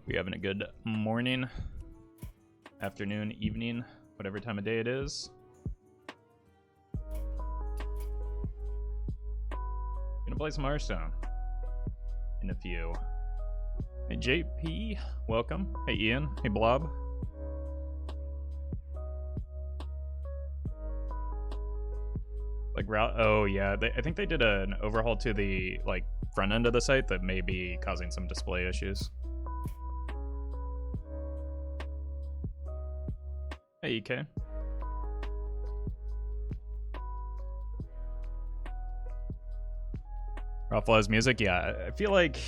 We having a good morning, afternoon, evening, whatever time of day it is. Gonna play some Hearthstone in a few. Hey JP, welcome. Hey Ian, hey Blob. Like, oh yeah, I think they did an overhaul to the front end of the site that may be causing some display issues. Hey EK. Roffle has music, yeah. I feel like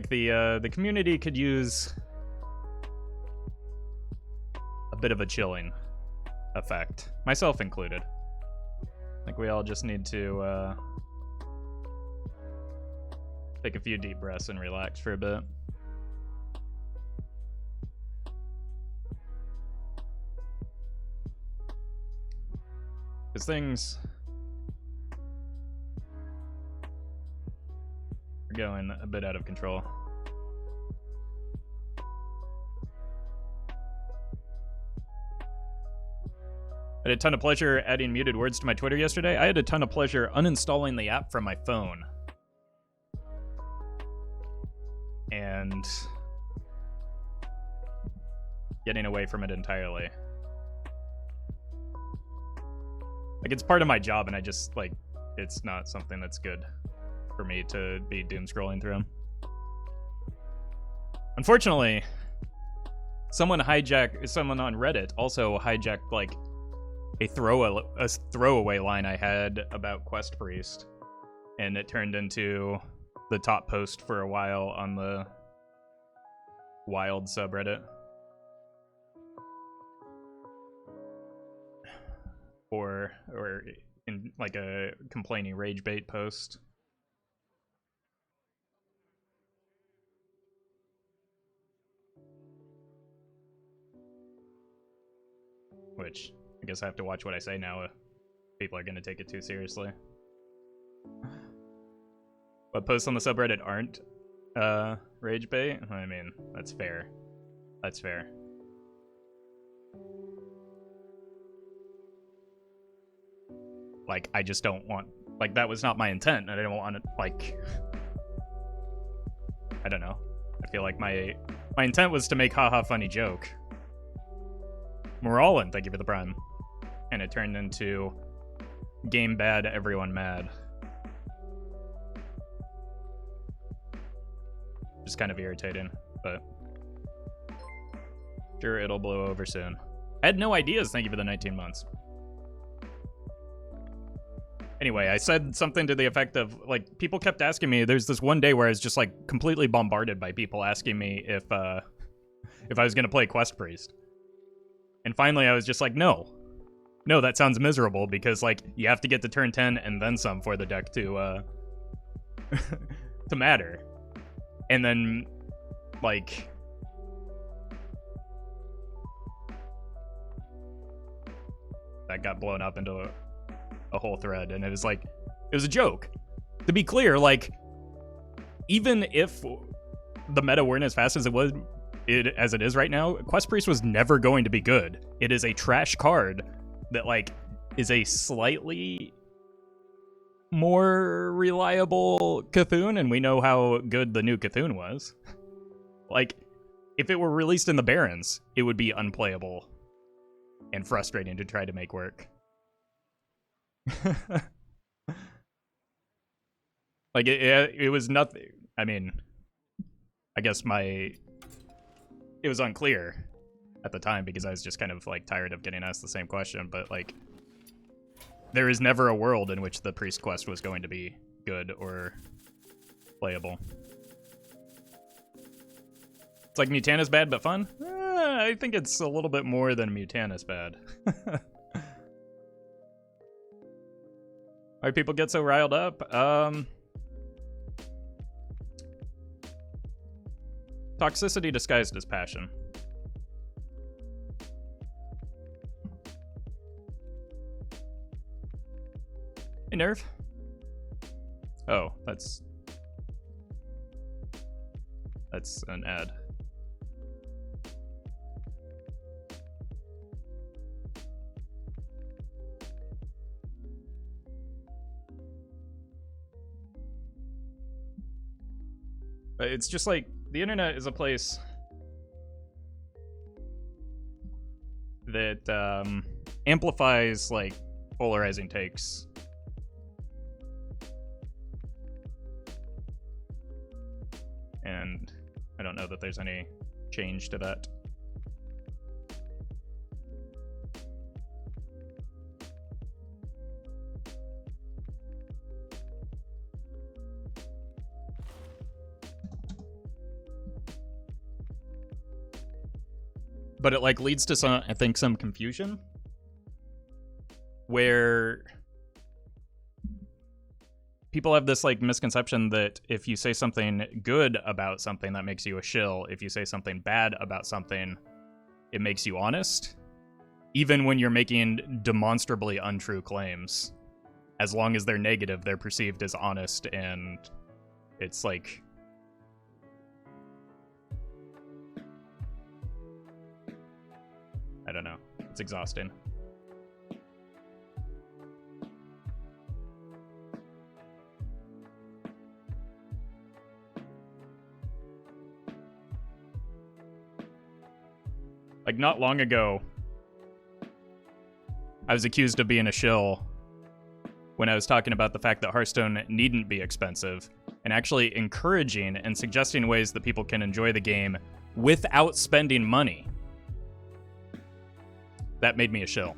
the community could use a bit of a chilling effect, myself included. I think we all just need to take a few deep breaths and relax for a bit. Because things are going a bit out of control. I had a ton of pleasure adding muted words to my Twitter yesterday. I had a ton of pleasure uninstalling the app from my phone. And getting away from it entirely. Like, it's part of my job, and I just, it's not something that's good for me to be doom scrolling through. Unfortunately, someone on Reddit also hijacked, a throwaway line I had about Quest Priest, and it turned into the top post for a while on the Wild subreddit. Or in a complaining rage bait post. Which, I guess I have to watch what I say now if people are going to take it too seriously. But posts on the subreddit aren't rage bait? I mean, that's fair. That's fair. I just don't want... that was not my intent, and I didn't want it, I don't know. I feel like my intent was to make haha funny joke. Moralin, thank you for the prime. And it turned into game bad, everyone mad. Just kind of irritating, but sure, it'll blow over soon. I had no ideas, thank you for the 19 months. Anyway, I said something to the effect of, people kept asking me, there's this one day where I was just, completely bombarded by people asking me if I was going to play Quest Priest. And finally, I was just like, no. No, that sounds miserable, because, you have to get to turn 10 and then some for the deck to, to matter. And then, that got blown up into a whole thread, and it was it was a joke. To be clear, even if the meta weren't as fast as it is right now, Quest Priest was never going to be good. It is a trash card that is a slightly more reliable Mecha'thun, and we know how good the new Mecha'thun was. If it were released in the Barrens, it would be unplayable and frustrating to try to make work. It was nothing. I mean, I guess it was unclear at the time because I was just kind of tired of getting asked the same question, but there is never a world in which the Priest quest was going to be good or playable. It's Mutanus bad but fun? I think it's a little bit more than Mutanus bad. Why people get so riled up? Toxicity disguised as passion. Hey, Nerve. Oh, that's That's an ad. But it's just like, the internet is a place that amplifies, like, polarizing takes. And I don't know that there's any change to that. But it, like, leads to some, I think, some confusion where people have this, like, misconception that if you say something good about something, that makes you a shill. If you say something bad about something, it makes you honest. Even when you're making demonstrably untrue claims. As long as they're negative, they're perceived as honest, and it's like... I don't know. It's exhausting. Like, not long ago, I was accused of being a shill when I was talking about the fact that Hearthstone needn't be expensive, and actually encouraging and suggesting ways that people can enjoy the game without spending money. That made me a shill.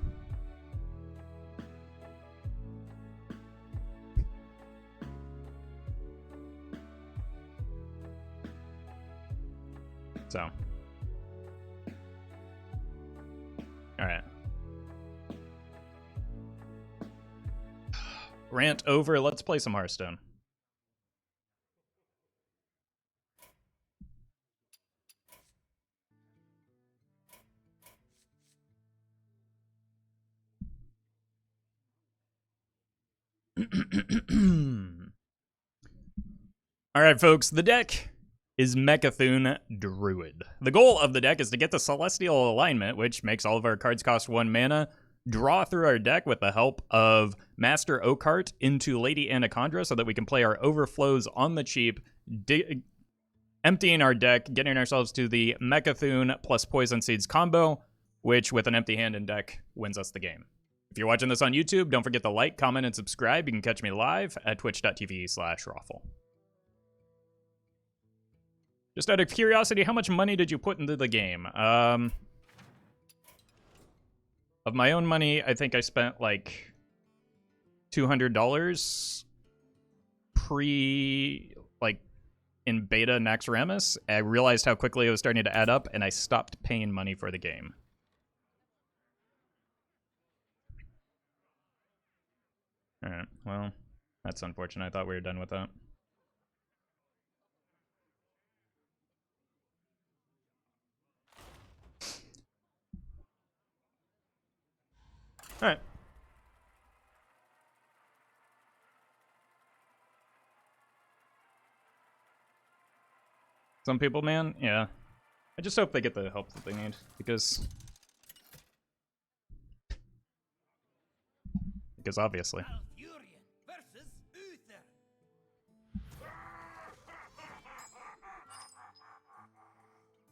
So. Alright. Rant over, let's play some Hearthstone. Alright, folks, the deck is Mecha'thun Druid. The goal of the deck is to get the Celestial Alignment, which makes all of our cards cost 1 mana, draw through our deck with the help of Master Oakheart into Lady Anacondra so that we can play our Overflows on the cheap, emptying our deck, getting ourselves to the Mecha'thun plus Poison Seeds combo, which, with an empty hand in deck, wins us the game. If you're watching this on YouTube, don't forget to like, comment, and subscribe. You can catch me live at twitch.tv/Roffle. Just out of curiosity, how much money did you put into the game? Of my own money, I think I spent like $200 in beta Naxxramas. I realized how quickly it was starting to add up, and I stopped paying money for the game. Alright, well, that's unfortunate. I thought we were done with that. Alright. Some people, man, yeah. I just hope they get the help that they need, because obviously.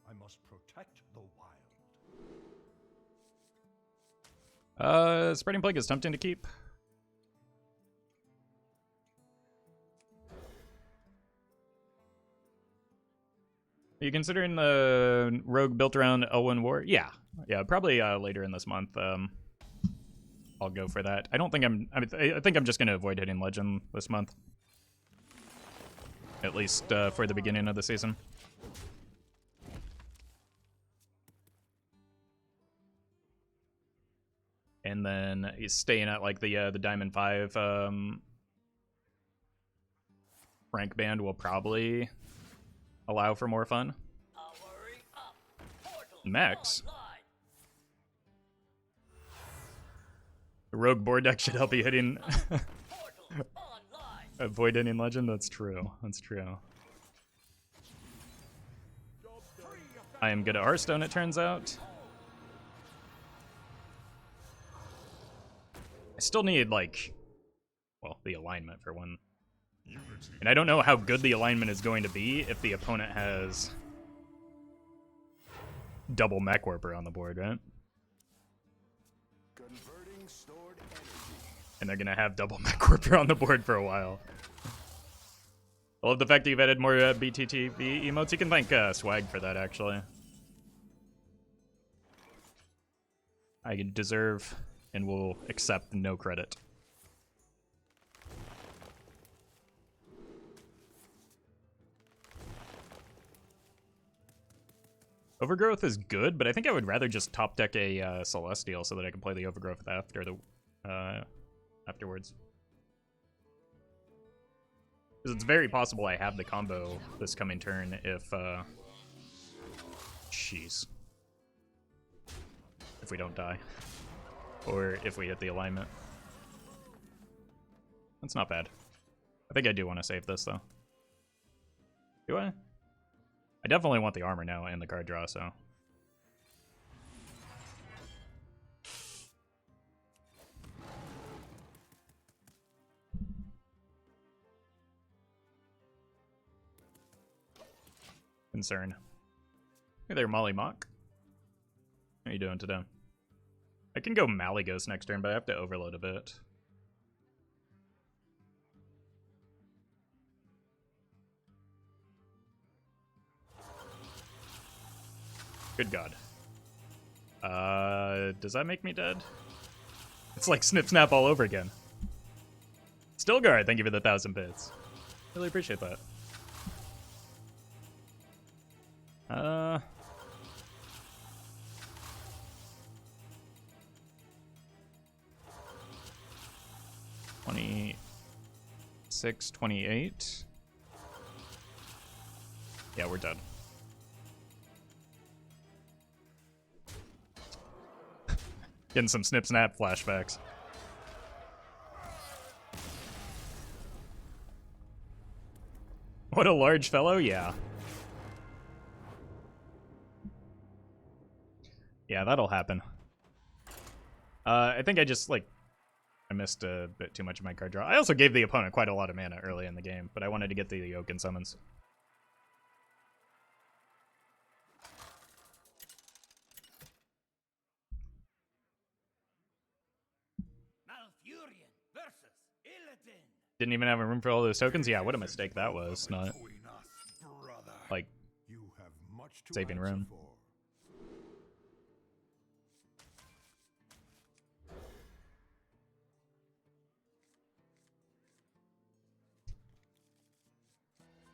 I must protect the wild. Spreading Plague is tempting to keep. Are you considering the rogue built around Elwyn War? Yeah, probably later in this month. I'll go for that. I think I'm just gonna avoid hitting Legend this month, at least for the beginning of the season. And then he's staying at like the Diamond 5 rank band will probably allow for more fun. Max. The rogue board deck should help you hitting avoid hitting Legend. That's true. That's true. I am good at Hearthstone, it turns out. I still need, like, well, the alignment for one. And I don't know how good the alignment is going to be if the opponent has double Mechwarper on the board, right? And they're gonna have double Mechwarper on the board for a while. I love the fact that you've added more BTTV emotes. You can thank Swag for that, actually. I deserve and will accept no credit. Overgrowth is good, but I think I would rather just top deck a Celestial so that I can play the Overgrowth after the afterwards. Because it's very possible I have the combo this coming turn if jeez. If we don't die. Or if we hit the alignment. That's not bad. I think I do want to save this, though. Do I? I definitely want the armor now and the card draw, so... Concern. Hey there, Molly Mock. How you doing today? I can go Malygos next turn, but I have to overload a bit. Good God. Does that make me dead? It's like Snip Snap all over again. Stilgar, thank you for the 1,000 bits. Really appreciate that. 26, 28. Yeah, we're done. Getting some Snip Snap flashbacks. What a large fellow, yeah. Yeah, that'll happen. I think I just, like, I missed a bit too much of my card draw. I also gave the opponent quite a lot of mana early in the game, but I wanted to get the Oaken Summons. Didn't even have a room for all those tokens? Yeah, what a mistake that was. Not, like, saving room.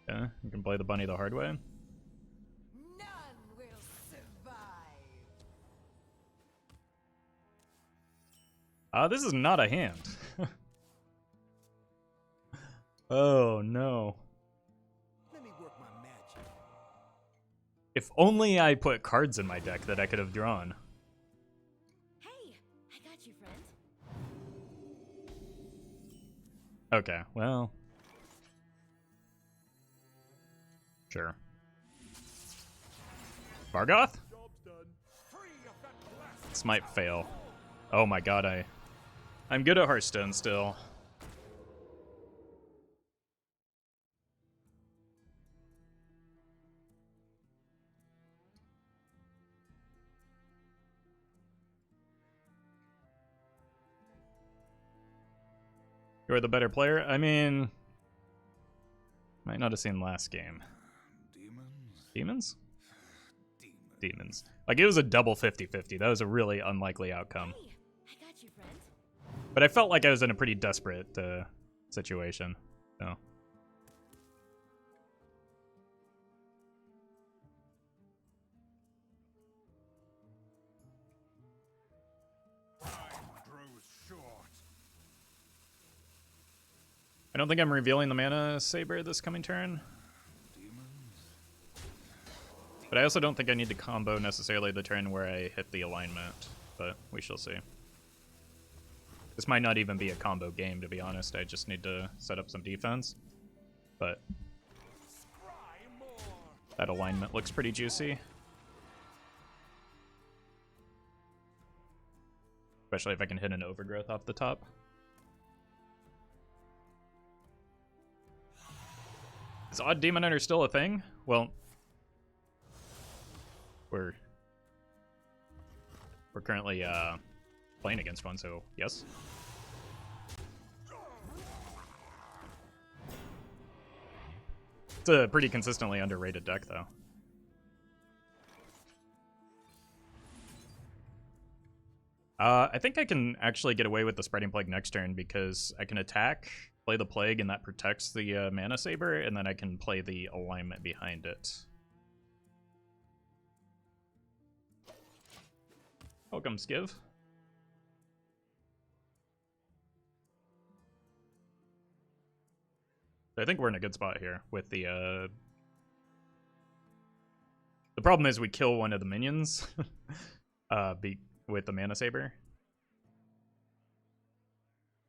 Yeah, you can play the bunny the hard way. None will survive. This is not a hand. Oh no. Let me work my magic. If only I put cards in my deck that I could have drawn. Hey, I got you, friend. Okay, well. Sure. Vargoth? This might fail. Oh my god, I'm good at Hearthstone still. You're the better player? I mean, might not have seen last game. Demons? Demons. Like, it was a double 50-50. That was a really unlikely outcome. Hey, I got you, friend. But I felt like I was in a pretty desperate situation. So. I don't think I'm revealing the Manasaber this coming turn. But I also don't think I need to combo necessarily the turn where I hit the alignment, but we shall see. This might not even be a combo game, to be honest. I just need to set up some defense. But that alignment looks pretty juicy. Especially if I can hit an Overgrowth off the top. Is Odd Demon Hunter still a thing? Well, we're currently playing against one, so yes. It's a pretty consistently underrated deck, though. I think I can actually get away with the Spreading Plague next turn because I can attack, play the Plague, and that protects the Manasaber, and then I can play the alignment behind it. Welcome, Skiv. I think we're in a good spot here with the problem is we kill one of the minions with the Manasaber.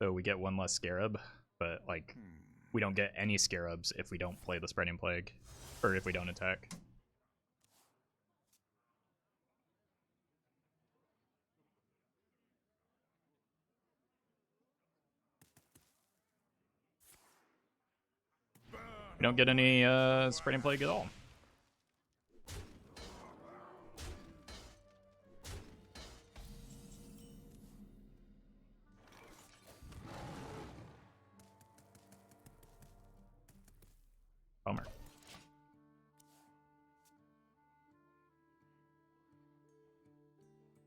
So we get one less Scarab, but like we don't get any Scarabs if we don't play the Spreading Plague, or if we don't attack. We don't get any Spreading Plague at all. Bummer.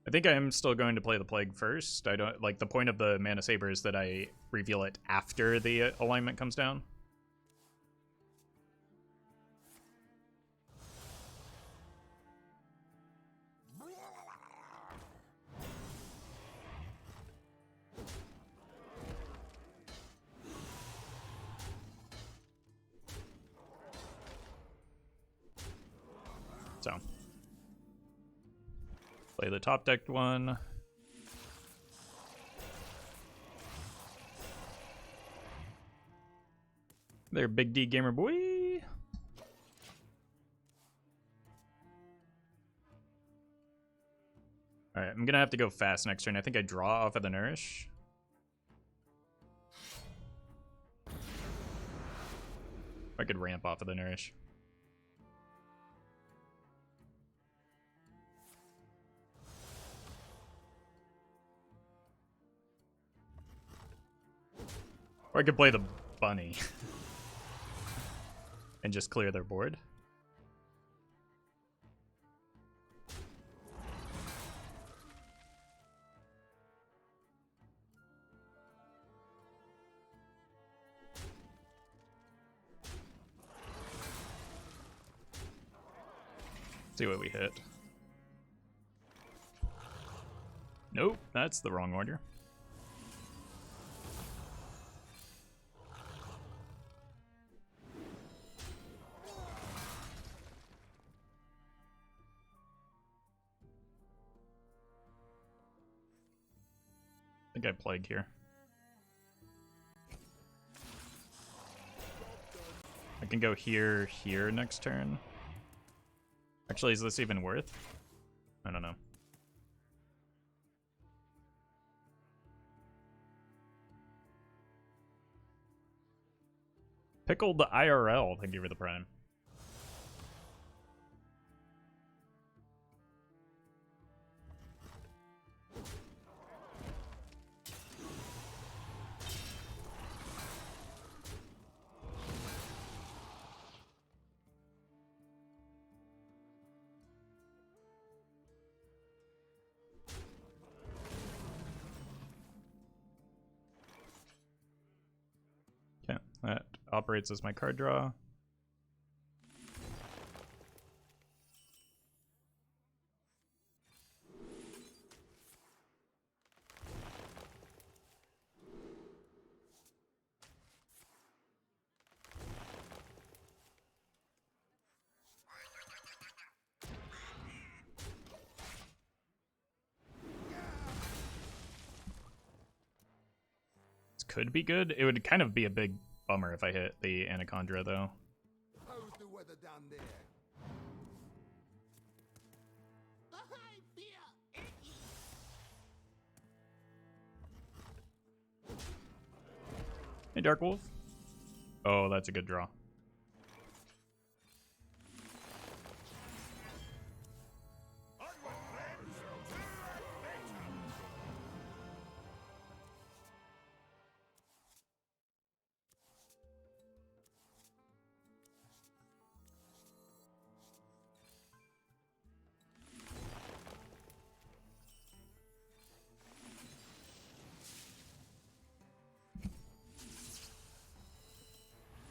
I think I am still going to play the Plague first. I don't like the point of the Manasaber is that I reveal it after the alignment comes down. So, play the top decked one. There, Big D Gamer Boy. Alright, I'm gonna have to go fast next turn. I think I draw off of the Nourish. I could ramp off of the Nourish. Or I could play the bunny and just clear their board. See what we hit. Nope, that's the wrong order. I think I Plague here. I can go here next turn. Actually, is this even worth? I don't know. Pickled the IRL, thank you for the prime. Okay, that operates as my card draw. This could be good. It would kind of be a big bummer if I hit the Anacondra, though. How's the weather down there? Hey, Dark Wolf. Oh, that's a good draw.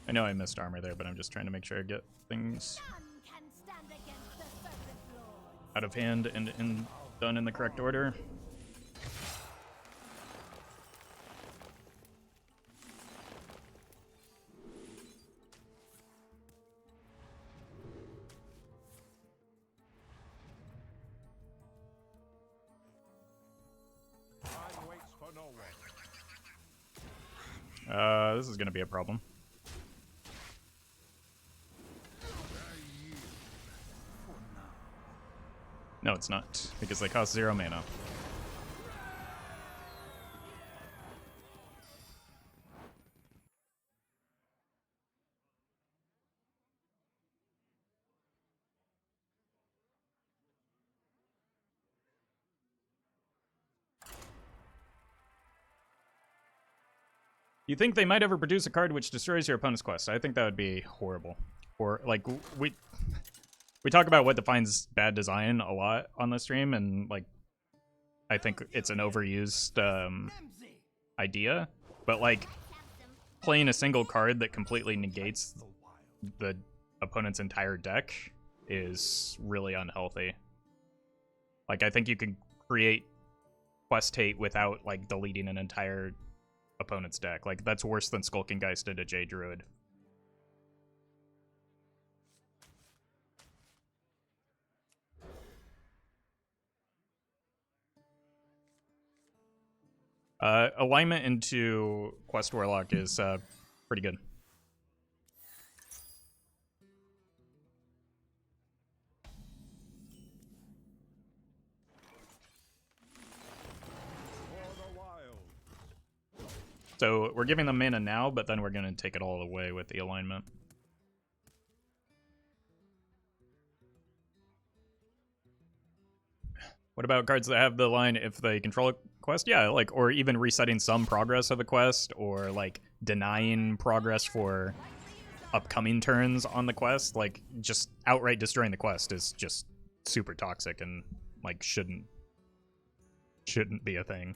I know I missed armor there, but I'm just trying to make sure I get things None can stand against the Serpent Lord. out of hand and done in the correct order. Time waits for no one. This is gonna be a problem. No, it's not, because they cost 0 mana. You think they might ever produce a card which destroys your opponent's quest? I think that would be horrible. Or, like, we talk about what defines bad design a lot on the stream, and, like, I think it's an overused idea. But, like, playing a single card that completely negates the opponent's entire deck is really unhealthy. Like, I think you can create quest hate without, like, deleting an entire opponent's deck. Like, that's worse than Skulking Geist did to J Druid. Alignment into Quest Warlock is pretty good. So we're giving them mana now, but then we're going to take it all away with the alignment. What about cards that have the line if they control a quest? Yeah, like, or even resetting some progress of a quest, or like denying progress for upcoming turns on the quest. Like, just outright destroying the quest is just super toxic and like shouldn't be a thing.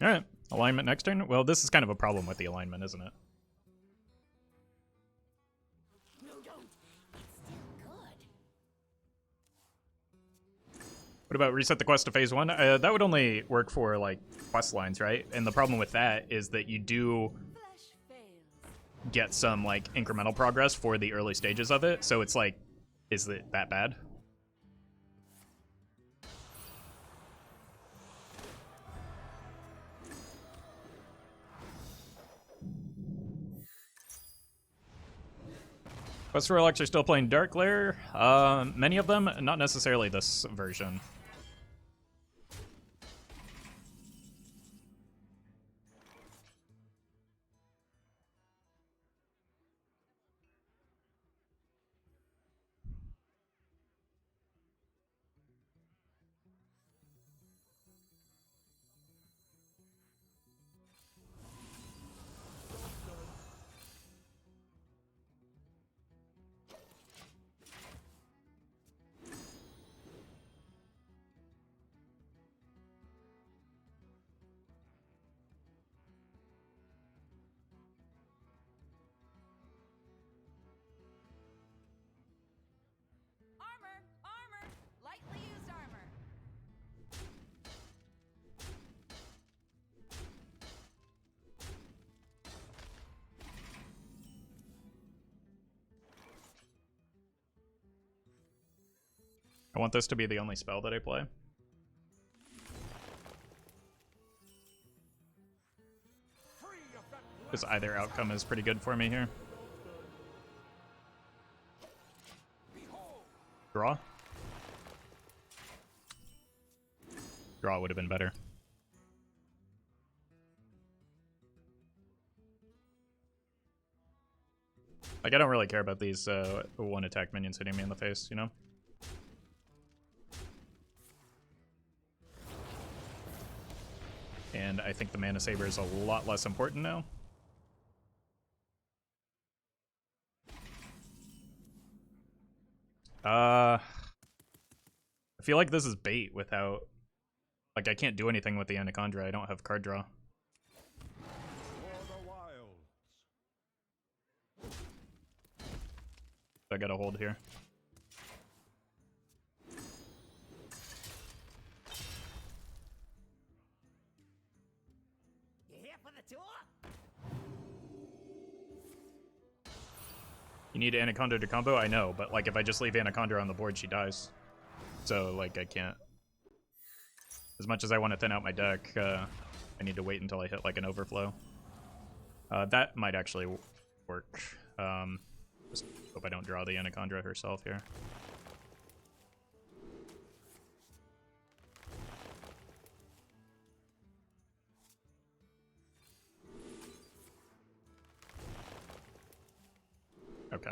Alright, alignment next turn. Well, this is kind of a problem with the alignment, isn't it? No, don't. It's still good. What about reset the quest to phase 1? That would only work for, like, quest lines, right? And the problem with that is that you do Flesh fails. get some, like, incremental progress for the early stages of it, so it's like, is it that bad? Quest Warlocks are still playing Dark Lair. Many of them, not necessarily this version. Armor! Armor! Lightly used armor. I want this to be the only spell that I play. Because either outcome is pretty good for me here. Draw. Draw would have been better. Like, I don't really care about these one attack minions hitting me in the face, you know? And I think the Manasaber is a lot less important now. I feel like this is bait without... Like, I can't do anything with the Anacondra. I don't have card draw. I gotta hold here. You here for the tour? You need Anacondra to combo? I know, but like if I just leave Anacondra on the board, she dies. So like I can't. As much as I want to thin out my deck, I need to wait until I hit like an Overflow. That might actually work. Just hope I don't draw the Anacondra herself here. Okay.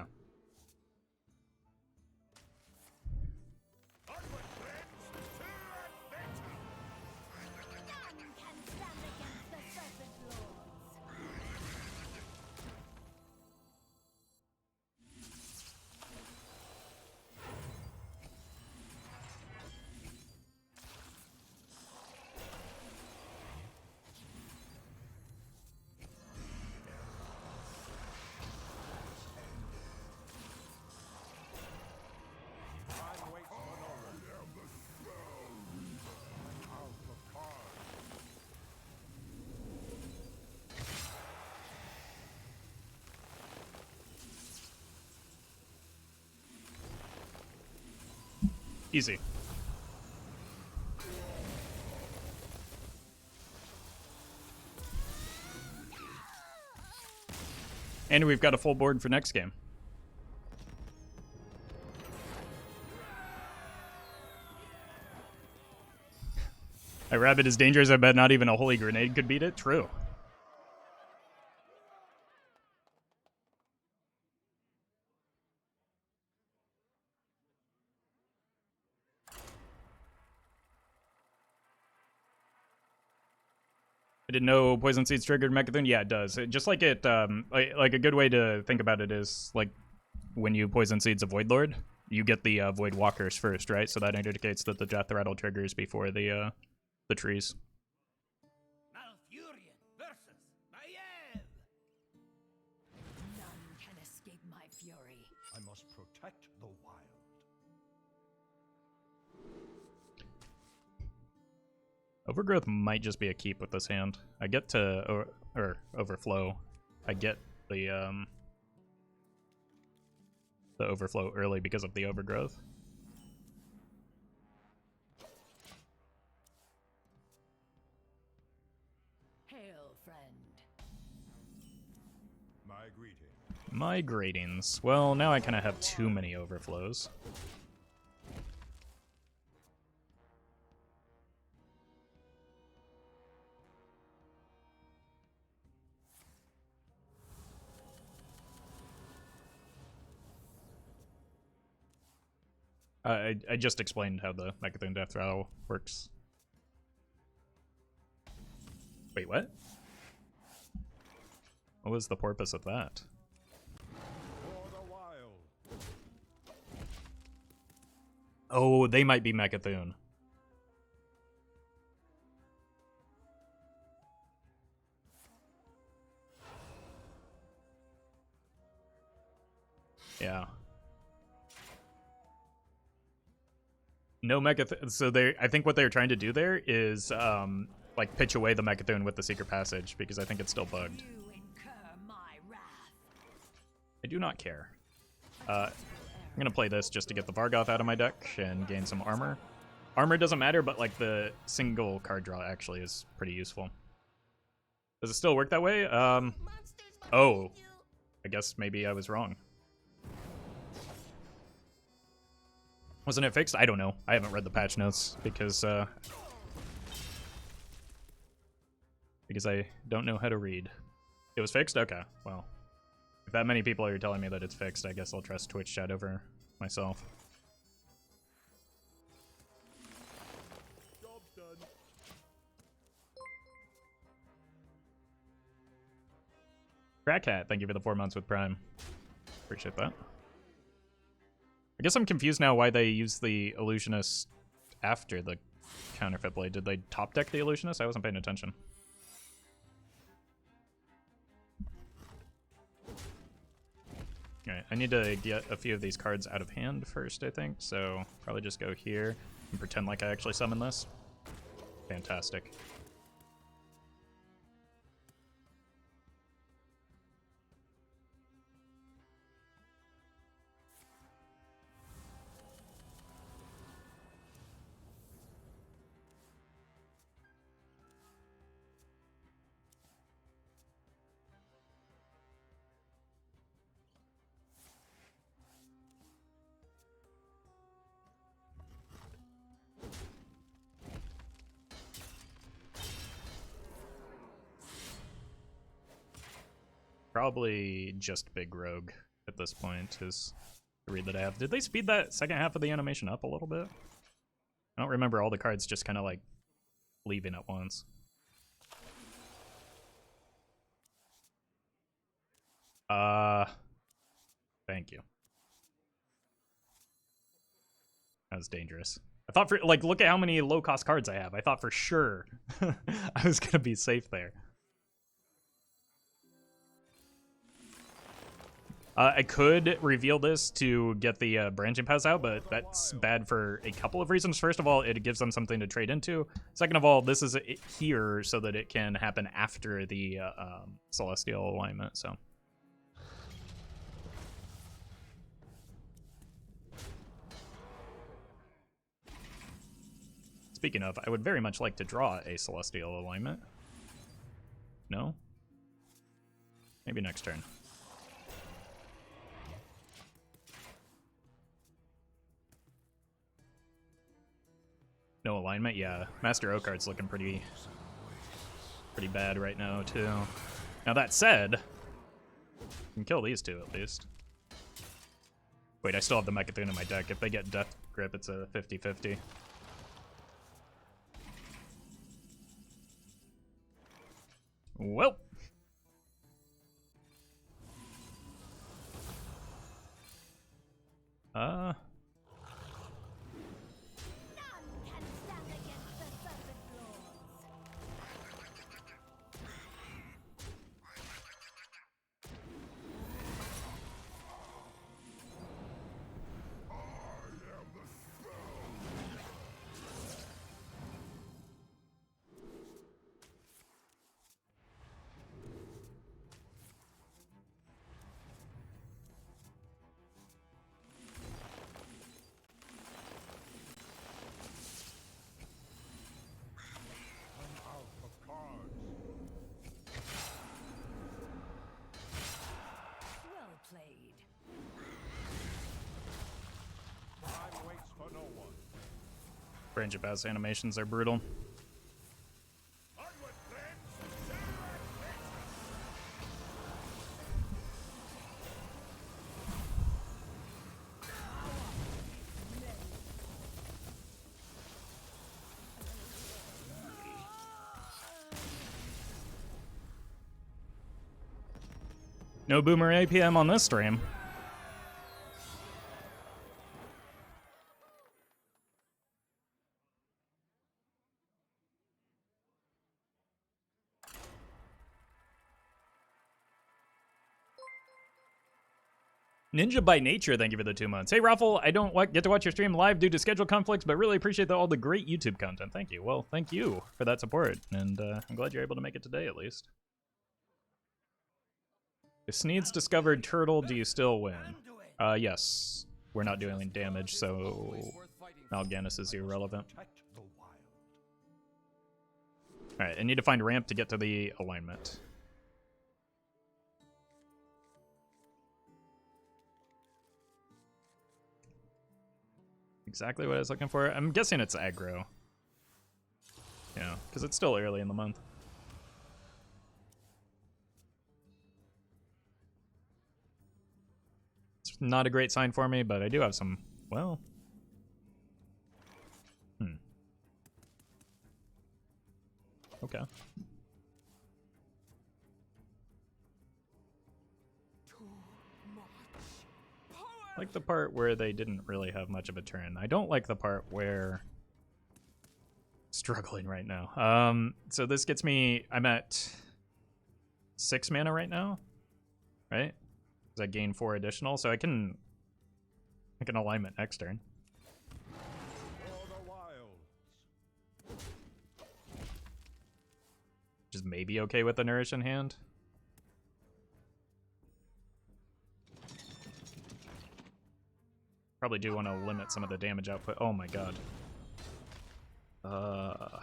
Easy. And we've got a full board for next game. A rabbit is dangerous, I bet not even a holy grenade could beat it. True. I didn't know Poison Seeds triggered Mecha'thun. Yeah, it does. Just like it, like a good way to think about it is like when you Poison Seeds a Void Lord, you get the Void Walkers first, right? So that indicates that the Death Rattle triggers before the trees. Malfurion versus Maiev. None can escape my fury. I must protect the wild. Overgrowth might just be a keep with this hand. I get to or Overflow. I get the Overflow early because of the Overgrowth. Hail, friend. My greeting. My greetings. Well, now I kind of have too many Overflows. I just explained how the Mecha'thun Death Rattle works. Wait, what? What was the purpose of that? For the wild. Oh, they might be Mecha'thun. Yeah. No Mecha'thun. So I think what they're trying to do there is like pitch away the Mecha'thun with the Secret Passage because I think it's still bugged. You incur my wrath. I do not care. I'm gonna play this just to get the Vargoth out of my deck and gain some armor. Armor doesn't matter, but like the single card draw actually is pretty useful. Does it still work that way? Oh, I guess maybe I was wrong. Wasn't it fixed? I don't know. I haven't read the patch notes because because I don't know how to read. It was fixed? Okay, well. If that many people are telling me that it's fixed, I guess I'll trust Twitch chat over myself. Job's done. Crackhat, thank you for the 4 months with Prime. Appreciate that. I guess I'm confused now why they use the Illusionist after the Counterfeit Blade. Did they top deck the Illusionist? I wasn't paying attention. Alright, I need to get a few of these cards out of hand first, I think, so probably just go here and pretend like I actually summon this. Fantastic. Probably just Big Rogue at this point is the read that I have. Did they speed that second half of the animation up a little bit? I don't remember all the cards just kind of like leaving at once. Thank you. That was dangerous. I thought for, like, look at how many low-cost cards I have. I thought for sure I was gonna be safe there. I could reveal this to get the branching paths out, but that's bad for a couple of reasons. First of all, it gives them something to trade into. Second of all, this is here so that it can happen after the Celestial alignment, so. Speaking of, I would very much like to draw a Celestial alignment. No? Maybe next turn. No alignment? Yeah. Master Oakheart's looking pretty bad right now, too. Now, that said, I can kill these two, at least. Wait, I still have the Mecha'thun in my deck. If they get Death Grip, it's a 50-50. Well. Branch of Paths animations are brutal. No Boomer APM on this stream. Ninja by Nature, thank you for the 2 months. Hey, Roffle, I don't get to watch your stream live due to schedule conflicts, but really appreciate all the great YouTube content. Thank you. Well, thank you for that support, and I'm glad you're able to make it today, at least. If Sneed's discovered Turtle, do you still win? Yes. We're not doing damage, so Malygos is irrelevant. Alright, I need to find ramp to get to the alignment. Exactly what I was looking for. I'm guessing it's aggro. Yeah, because it's still early in the month. not a great sign for me, but I do have some, well... Okay. I like the part where they didn't really have much of a turn. I don't like the part where... Struggling right now. So this gets me... I'm at 6 mana right now, right? Because I gain 4 additional, so I can alignment next turn. For the wilds. Which is maybe okay with the Nourish in hand. Probably do want to limit some of the damage output. Oh my god. The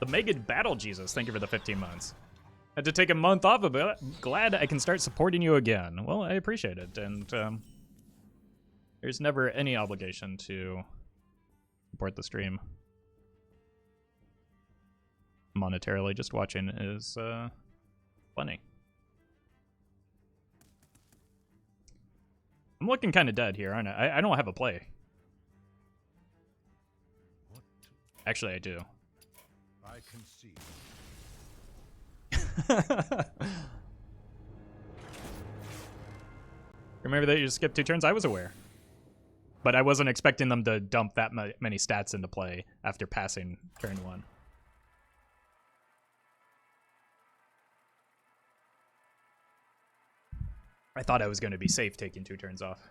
Mega Battle Jesus, thank you for the 15 months. Had to take a month off of it. Glad I can start supporting you again. Well, I appreciate it, and there's never any obligation to support the stream. Monetarily, just watching is plenty. I'm looking kind of dead here, aren't I? I don't have a play. What Actually, I do. I can see. Remember that you skipped 2 turns? I was aware. But I wasn't expecting them to dump that many stats into play after passing turn 1. I thought I was going to be safe taking 2 turns off.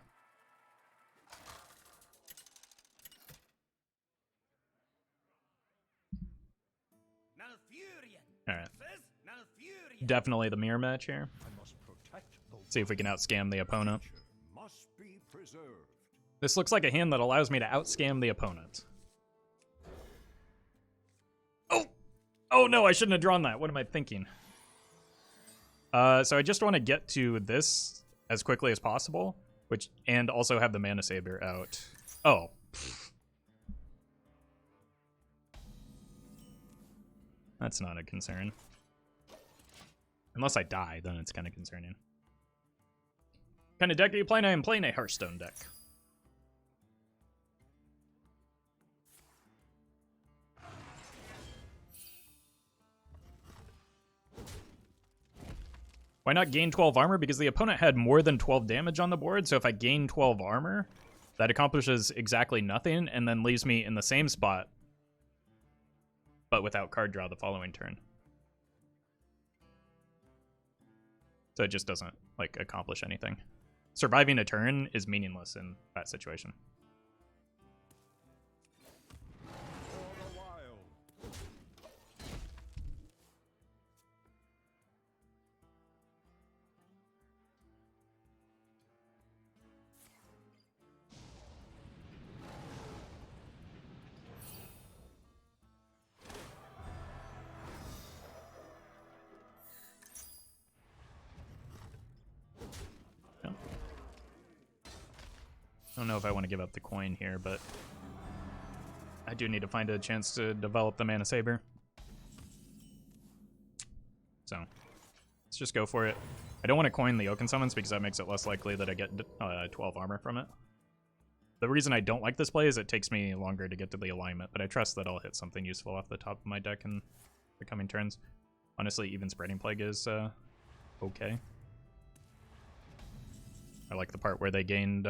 Alright. Definitely the mirror match here. I must protect the See if we can outscam the opponent. must be preserved. This looks like a hand that allows me to outscam the opponent. Oh! Oh no, I shouldn't have drawn that. What am I thinking? So I just want to get to this as quickly as possible, and also have the Manasaber out. Oh. That's not a concern. Unless I die, then it's kind of concerning. What kind of deck are you playing? I am playing a Hearthstone deck. Why not gain 12 armor? Because the opponent had more than 12 damage on the board, so if I gain 12 armor, that accomplishes exactly nothing, and then leaves me in the same spot, but without card draw the following turn. So it just doesn't, like, accomplish anything. Surviving a turn is meaningless in that situation. For the wild. I don't know if I want to give up the coin here, but I do need to find a chance to develop the Manasaber. So let's just go for it. I don't want to coin the Oaken Summons because that makes it less likely that I get 12 armor from it. The reason I don't like this play is it takes me longer to get to the alignment, but I trust that I'll hit something useful off the top of my deck in the coming turns. Honestly, even Spreading Plague is okay. I like the part where they gained...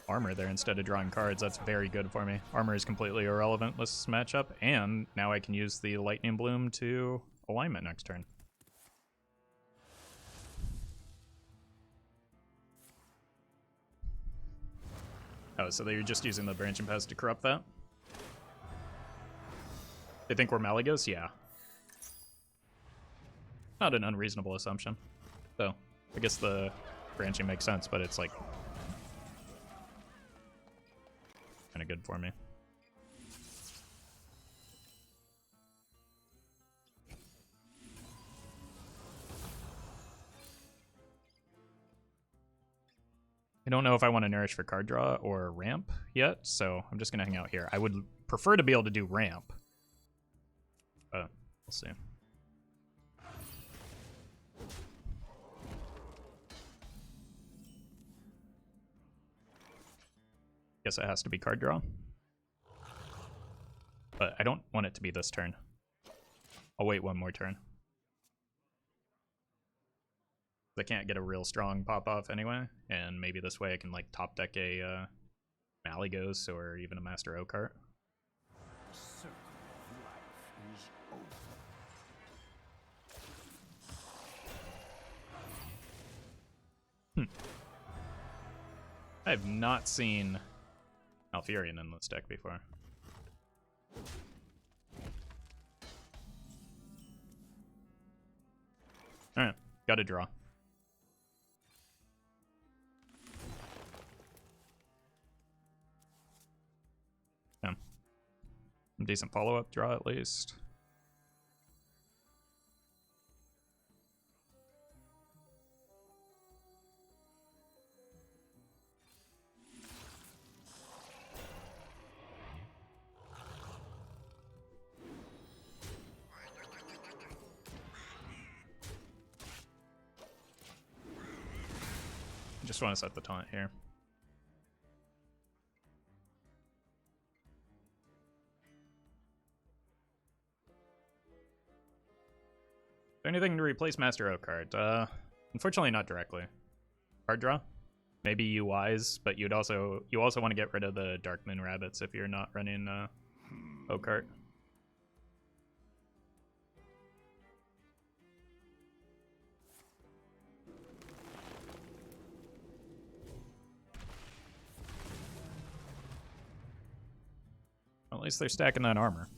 armor there instead of drawing cards. That's very good for me. Armor is completely irrelevant this matchup, and now I can use the Lightning Bloom to alignment next turn. Oh, so they're just using the Branching Paths to corrupt that? They think we're Malygos? Yeah. Not an unreasonable assumption. So, I guess the branching makes sense, but it's like kind of good for me. I don't know if I want to Nourish for card draw or ramp yet, so I'm just going to hang out here. I would prefer to be able to do ramp, but we'll see. Guess it has to be card draw. But I don't want it to be this turn. I'll wait one more turn. I can't get a real strong pop-off anyway, and maybe this way I can like top deck a Malygos or even a Master Oakheart. The circle of life is over. I have not seen Malfurion in this deck before. Alright, gotta draw. Yeah. Decent follow-up draw at least. Just want to set the taunt here. Is there anything to replace Master Oakheart? Unfortunately not directly. Card draw? Maybe UIs, but you also want to get rid of the Darkmoon Rabbits if you're not running Oakheart. At least they're stacking that armor.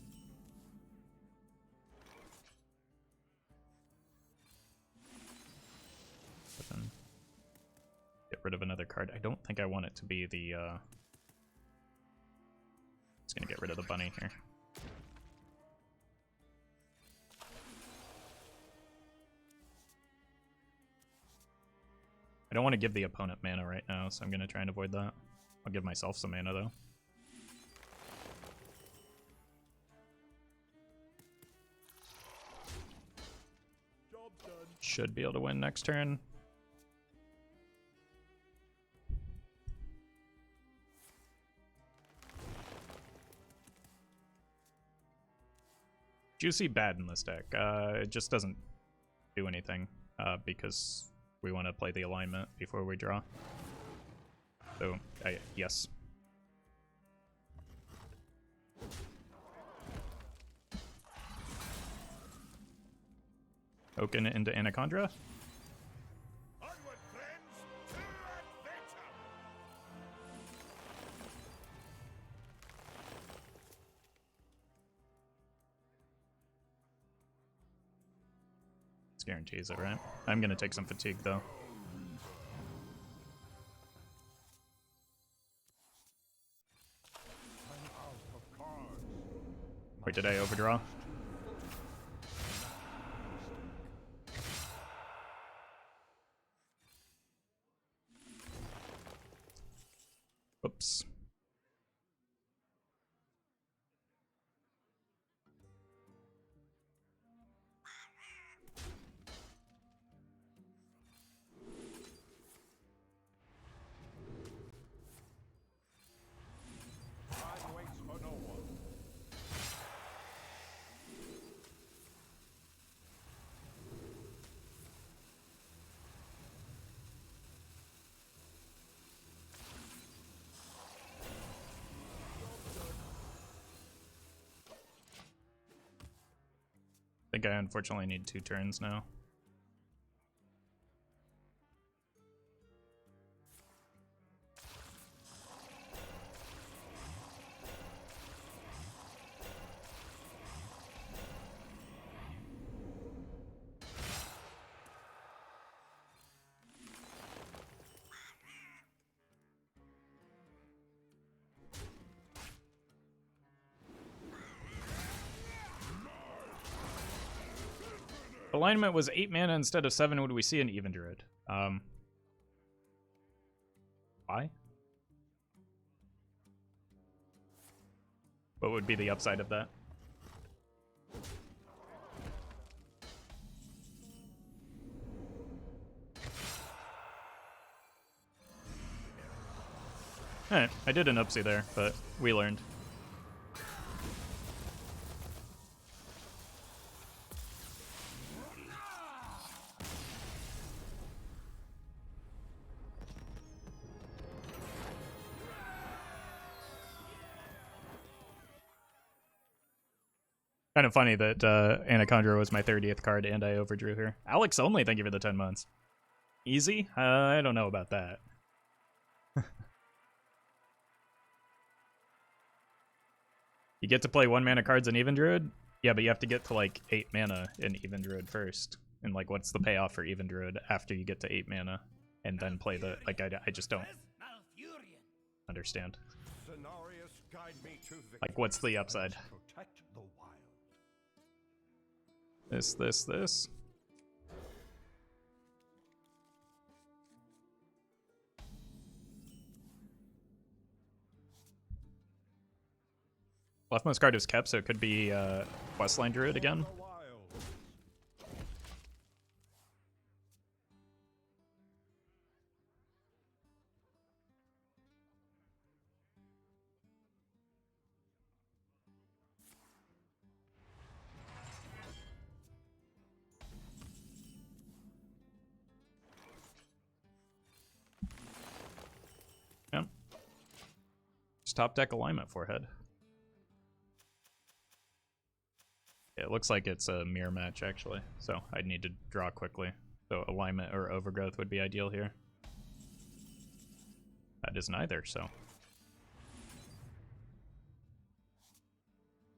But then get rid of another card. I don't think I want it to be the Just gonna get rid of the bunny here. I don't want to give the opponent mana right now, so I'm gonna try and avoid that. I'll give myself some mana though. Should be able to win next turn. Juicy bad in this deck. It just doesn't do anything because we want to play the alignment before we draw. So, yes. Oaken into Anacondra. Onward, friends, to adventure! This guarantees it, right? I'm gonna take some fatigue though. I'm out of cards. Wait, did I overdraw? Oops. Time waits for no one. I think I unfortunately need 2 turns now. Alignment was 8 mana instead of 7. Would we see an even druid? Why? What would be the upside of that? Alright, I did an oopsie there, but we learned. Kind of funny that Anacondra was my 30th card and I overdrew her. Alex only, thank you for the 10 months. Easy? I don't know about that. You get to play 1 mana cards in Even Druid? Yeah, but you have to get to like 8 mana in Even Druid first. And like, what's the payoff for Even Druid after you get to 8 mana? And then play the, like, I just don't understand. Like, what's the upside? This. Leftmost card is kept, so it could be Questline Druid again. Yeah. Just top deck alignment forehead. It looks like it's a mirror match, actually, so I'd need to draw quickly. So alignment or overgrowth would be ideal here. That is neither, so.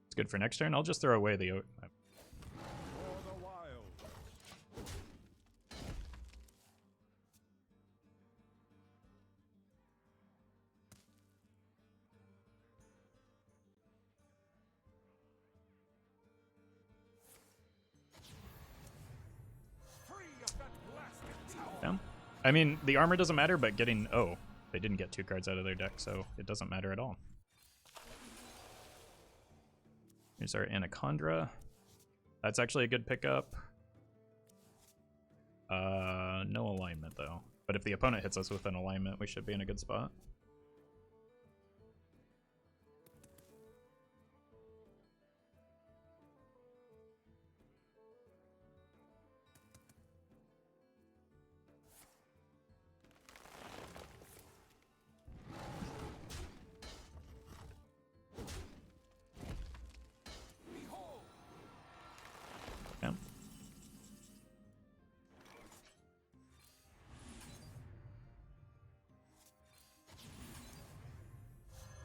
It's good for next turn. I'll just throw away the... Yeah. I mean, the armor doesn't matter, but getting... Oh, they didn't get 2 cards out of their deck, so it doesn't matter at all. Here's our Anacondra. That's actually a good pickup. No alignment, though. But if the opponent hits us with an alignment, we should be in a good spot.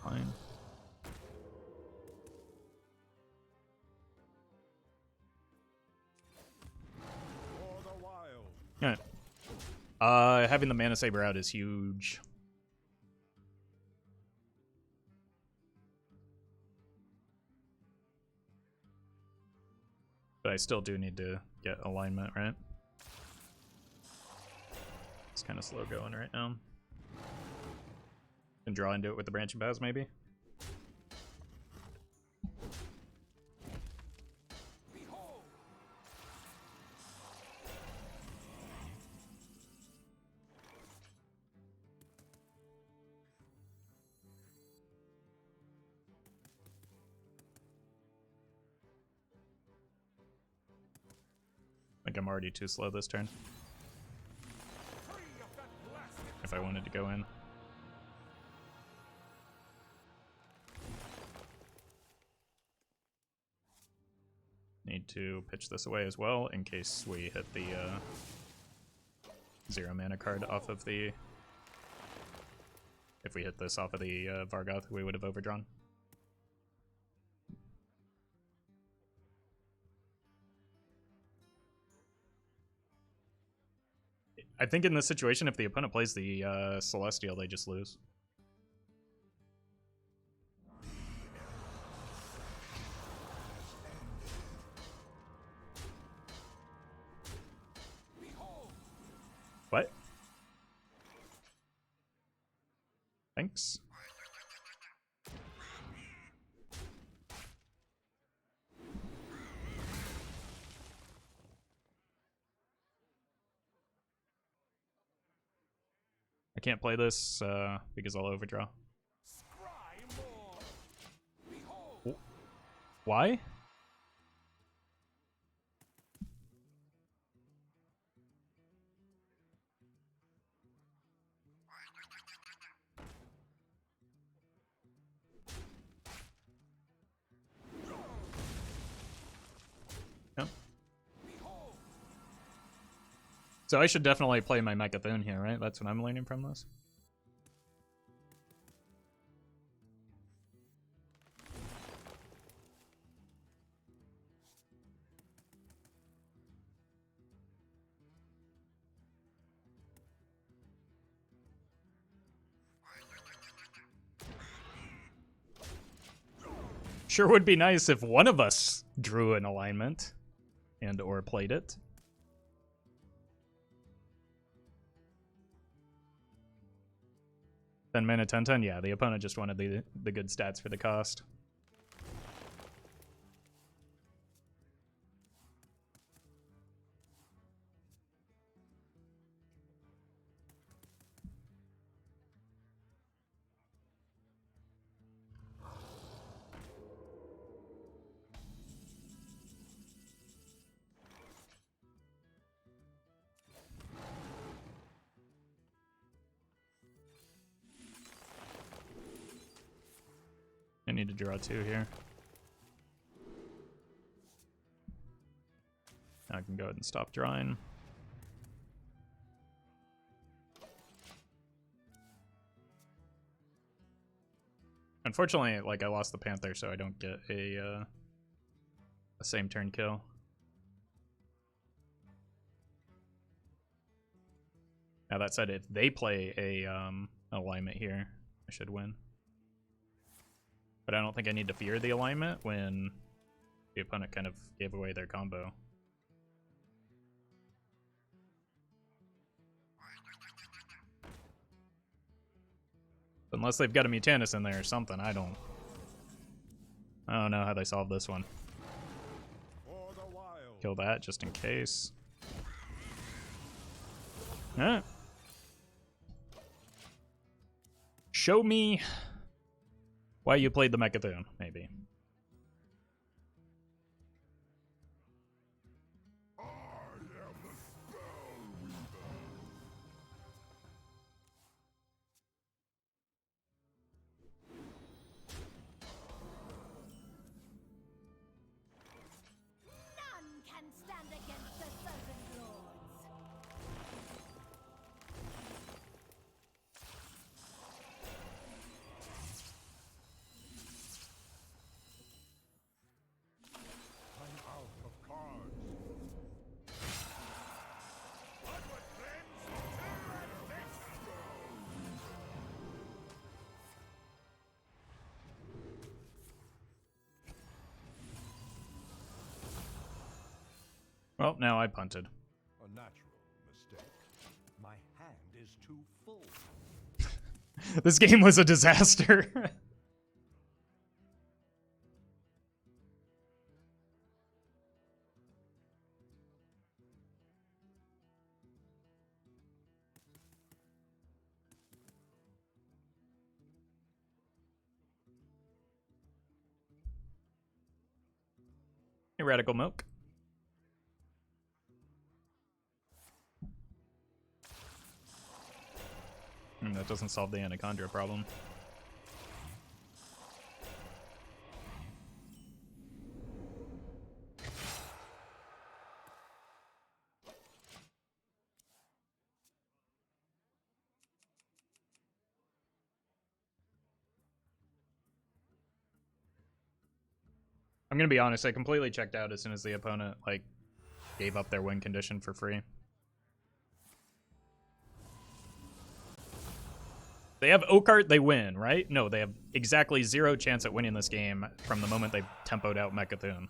Fine. Alright. Having the Manasaber out is huge. But I still do need to get alignment, right? It's kind of slow going right now. And draw into it with the branching boughs, maybe? I think I'm already too slow this turn. If I wanted to go in. Need to pitch this away as well in case we hit the 0 mana card off of the... If we hit this off of the Vargoth, we would have overdrawn. I think in this situation, if the opponent plays the Celestial, they just lose. What? Thanks. I can't play this because I'll overdraw. Why? Yep. So I should definitely play my Mecha'thun here, right? That's what I'm learning from this. Sure would be nice if one of us drew an alignment and or played it. Then mana 10/10, yeah, the opponent just wanted the good stats for the cost. I need to draw 2 here. Now I can go ahead and stop drawing. Unfortunately, like, I lost the Panther, so I don't get a same turn kill. Now that said, if they play a alignment here, I should win. But I don't think I need to fear the alignment when the opponent kind of gave away their combo. Unless they've got a Mutanus in there or something, I don't know how they solve this one. Kill that just in case. Alright. Show me why you played the Mecha'thun, maybe. None can stand against the Serpent Lords. I'm out of cards. Onward, friends! Well, now I punted. A natural mistake. My hand is too full. This game was a disaster. Hey, Radical Milk. That doesn't solve the Anacondra problem. I'm gonna be honest, I completely checked out as soon as the opponent, like, gave up their win condition for free. They have Oakheart, they win, right? No, they have exactly 0 chance at winning this game from the moment they tempoed out Mecha'thun.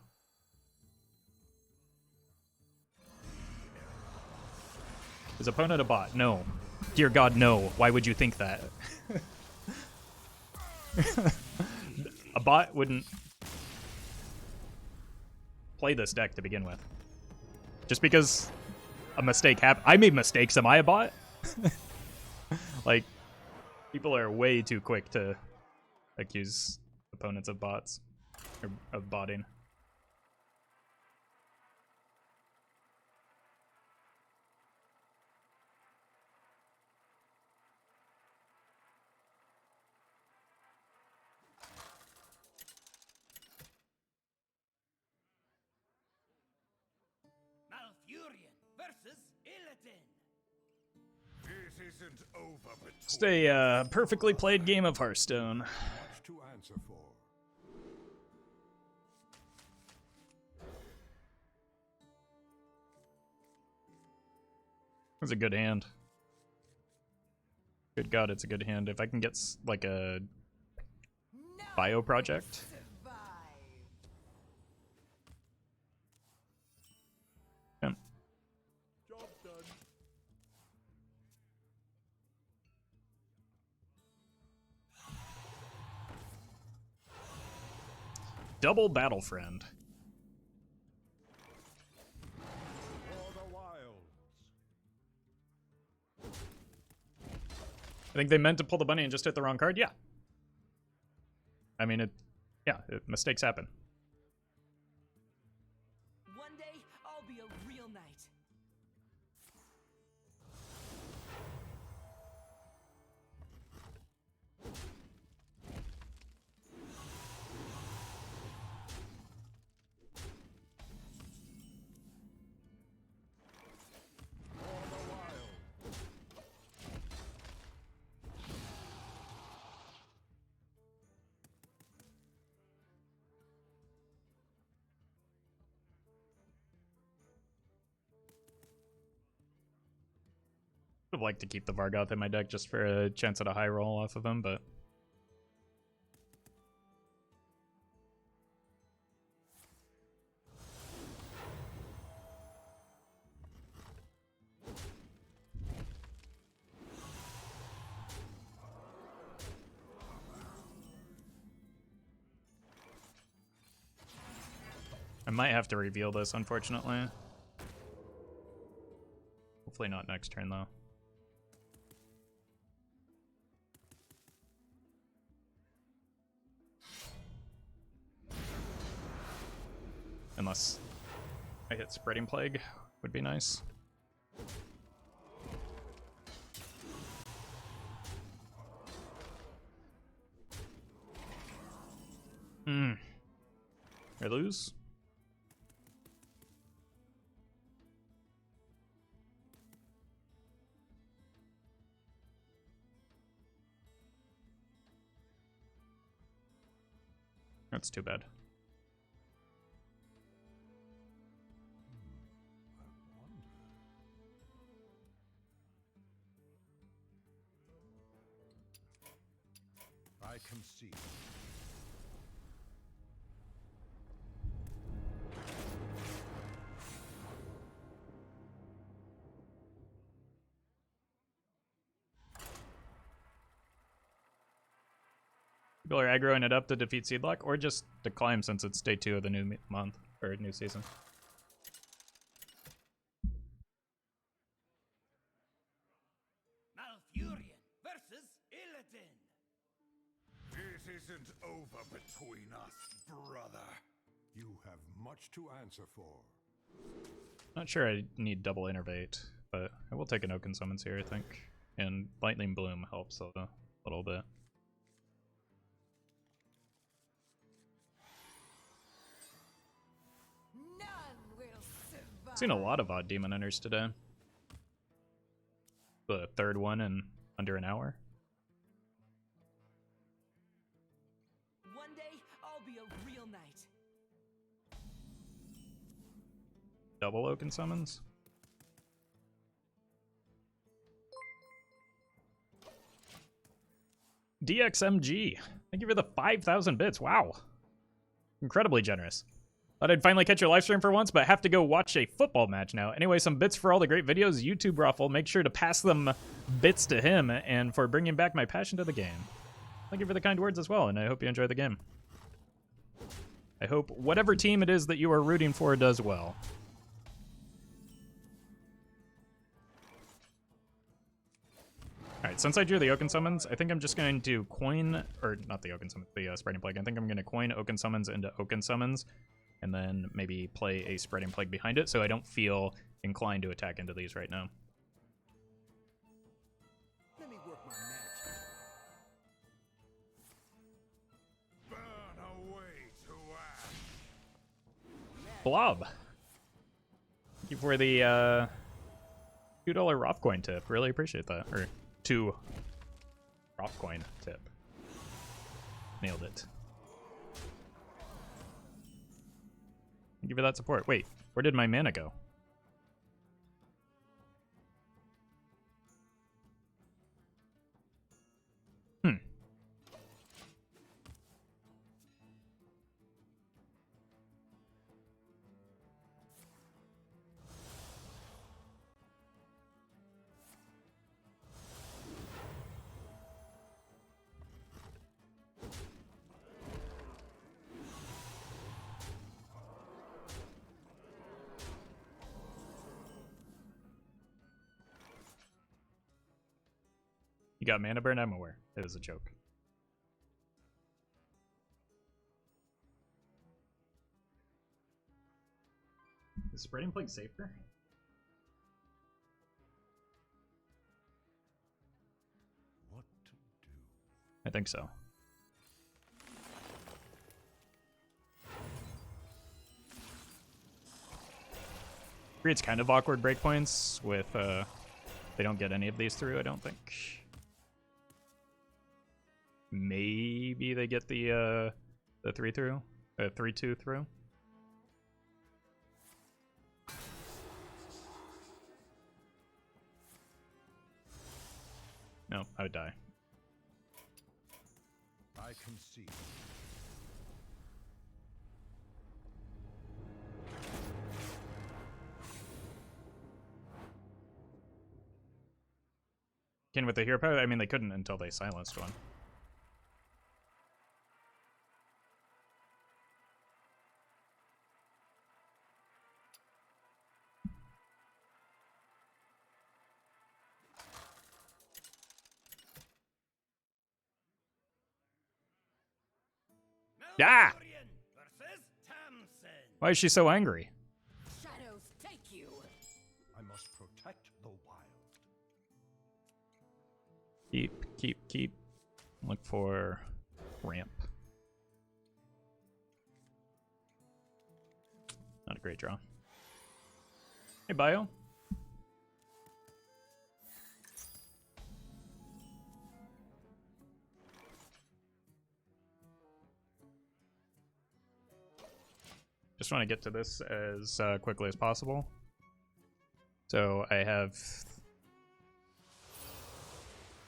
Is opponent a bot? No. Dear God, no. Why would you think that? A bot wouldn't play this deck to begin with. Just because a mistake happened. I made mistakes. Am I a bot? Like, people are way too quick to accuse opponents of bots. Or of botting. Malfurion versus Illidan. This isn't over between Just a perfectly played game of Hearthstone. much to answer for. It's a good hand. Good God, it's a good hand. If I can get like a bio project. Yeah. Job done. Double Battle Friend. For the wilds. I think they meant to pull the bunny and just hit the wrong card. Yeah. I mean, mistakes happen. One day, I'll be a real knight. For the wilds. Would have liked to keep the Vargoth in my deck just for a chance at a high roll off of him, but I might have to reveal this, unfortunately. Hopefully not next turn, though. Unless I hit Spreading Plague, would be nice. I lose? That's too bad. I concede. People are aggroing it up to defeat Seedlock, or just to climb since it's day 2 of the new month, or new season. Malfurion versus Illidan. This isn't over between us, brother. You have much to answer for. Not sure I need double Innervate, but I will take an Oaken Summons here, I think. And Lightning Bloom helps a little bit. None will survive. Seen a lot of odd Demon Enters today. The third one in under an hour. One day, I'll be a real knight. Double Oaken Summons. DXMG, thank you for the 5,000 bits. Wow. Incredibly generous. Thought I'd finally catch your live stream for once, but have to go watch a football match now. Anyway, some bits for all the great videos. YouTube Roffle, make sure to pass them bits to him and for bringing back my passion to the game. Thank you for the kind words as well, and I hope you enjoy the game. I hope whatever team it is that you are rooting for does well. Alright, since I drew the Oaken Summons, I think I'm just going to coin, or not the Oaken Summons, the Spreading Plague. I think I'm going to coin Oaken Summons into Oaken Summons, and then maybe play a Spreading Plague behind it, so I don't feel inclined to attack into these right now. Let me work my magic. Burn away to ash. Blob! Thank you for the $2 Roff coin tip. Really appreciate that. Or 2 Roff coin tip. Nailed it. Thank you for that support. Wait, where did my mana go? You got mana burn? I'm aware. It was a joke. Is Spreading Plague safer? What to do? I think so. Creates kind of awkward breakpoints with, they don't get any of these through, I don't think. Maybe they get the 3 through, 3/2 through. No, I would die. I can see. Can with the hero power? I mean, they couldn't until they silenced one. Ah! Why is she so angry? Shadows take you. I must protect the wild. Keep. Look for ramp. Not a great draw. Hey, Bio. Just want to get to this as quickly as possible. So I have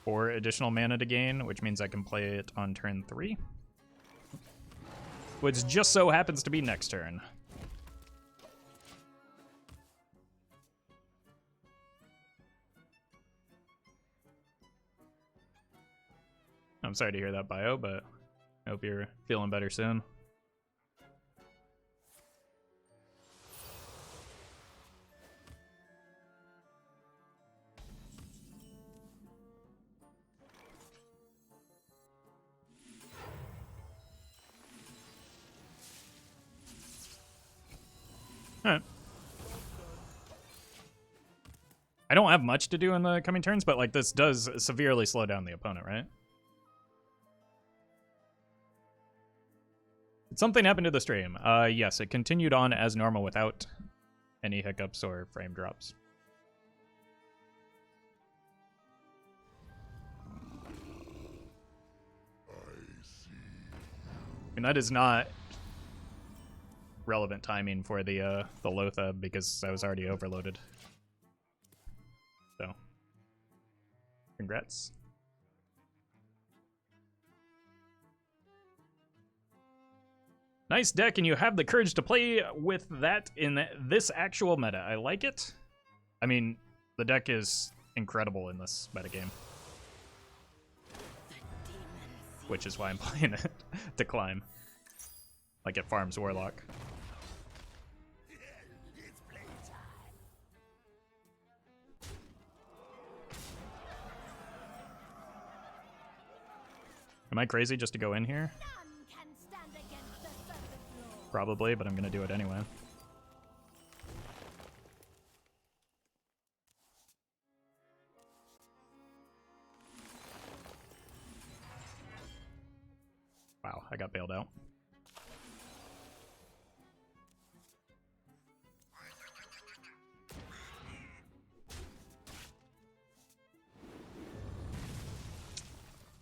4 additional mana to gain, which means I can play it on turn 3. Which just so happens to be next turn. I'm sorry to hear that, Bio, but I hope you're feeling better soon. Alright. I don't have much to do in the coming turns, but like this does severely slow down the opponent, right? Did something happen to the stream? Yes, it continued on as normal without any hiccups or frame drops. And that is not relevant timing for the Lotha because I was already overloaded. So, congrats. Nice deck, and you have the courage to play with that in this actual meta. I like it. I mean, the deck is incredible in this metagame. Which is why I'm playing it, to climb. Like it farms Warlock. Am I crazy just to go in here? None can stand against the Serpent Lord. Probably, but I'm gonna do it anyway. Wow, I got bailed out.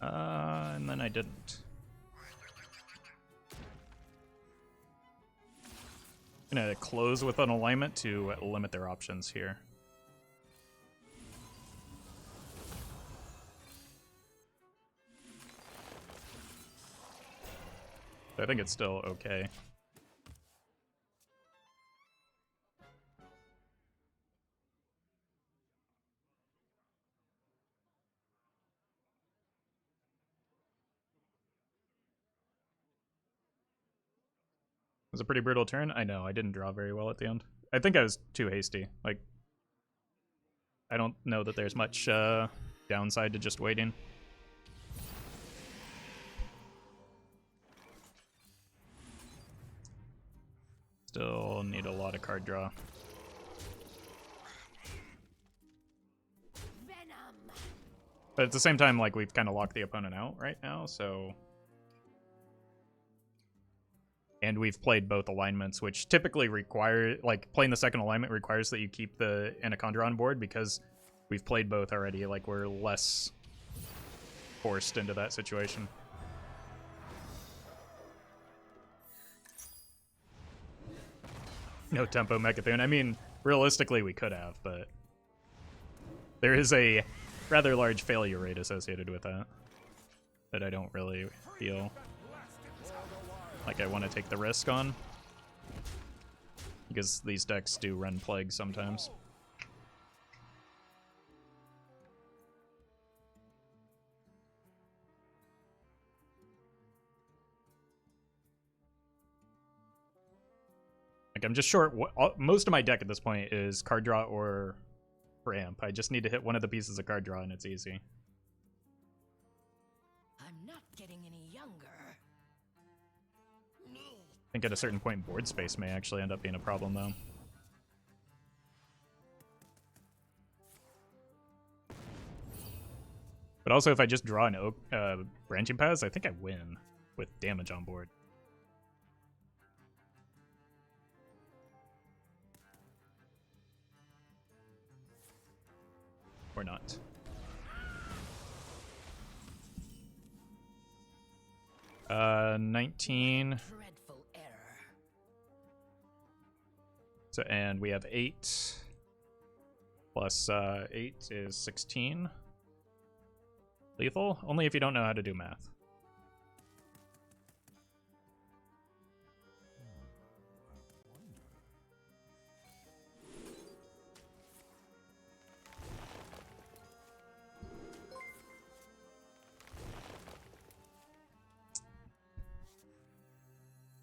And then I didn't. I'm gonna close with an alignment to limit their options here. I think it's still okay. It was a pretty brutal turn. I know, I didn't draw very well at the end. I think I was too hasty. Like, I don't know that there's much downside to just waiting. Still need a lot of card draw. Venom. But at the same time, like, we've kind of locked the opponent out right now, so... And we've played both alignments, which typically require, like, playing the second alignment requires that you keep the Anacondra on board because we've played both already. Like, we're less forced into that situation. No tempo Mecha'thun. I mean, realistically, we could have, but there is a rather large failure rate associated with that I don't really feel like I want to take the risk on, because these decks do run plague sometimes. Like, I'm just short. Most of my deck at this point is card draw or ramp. I just need to hit one of the pieces of card draw and it's easy. I'm not getting any younger. I think at a certain point board space may actually end up being a problem though. But also if I just draw an branching paths, I think I win with damage on board. Or not. Uh, 19. Dreadful error. So, and we have 8. Plus 8 is 16. Lethal? Only if you don't know how to do math.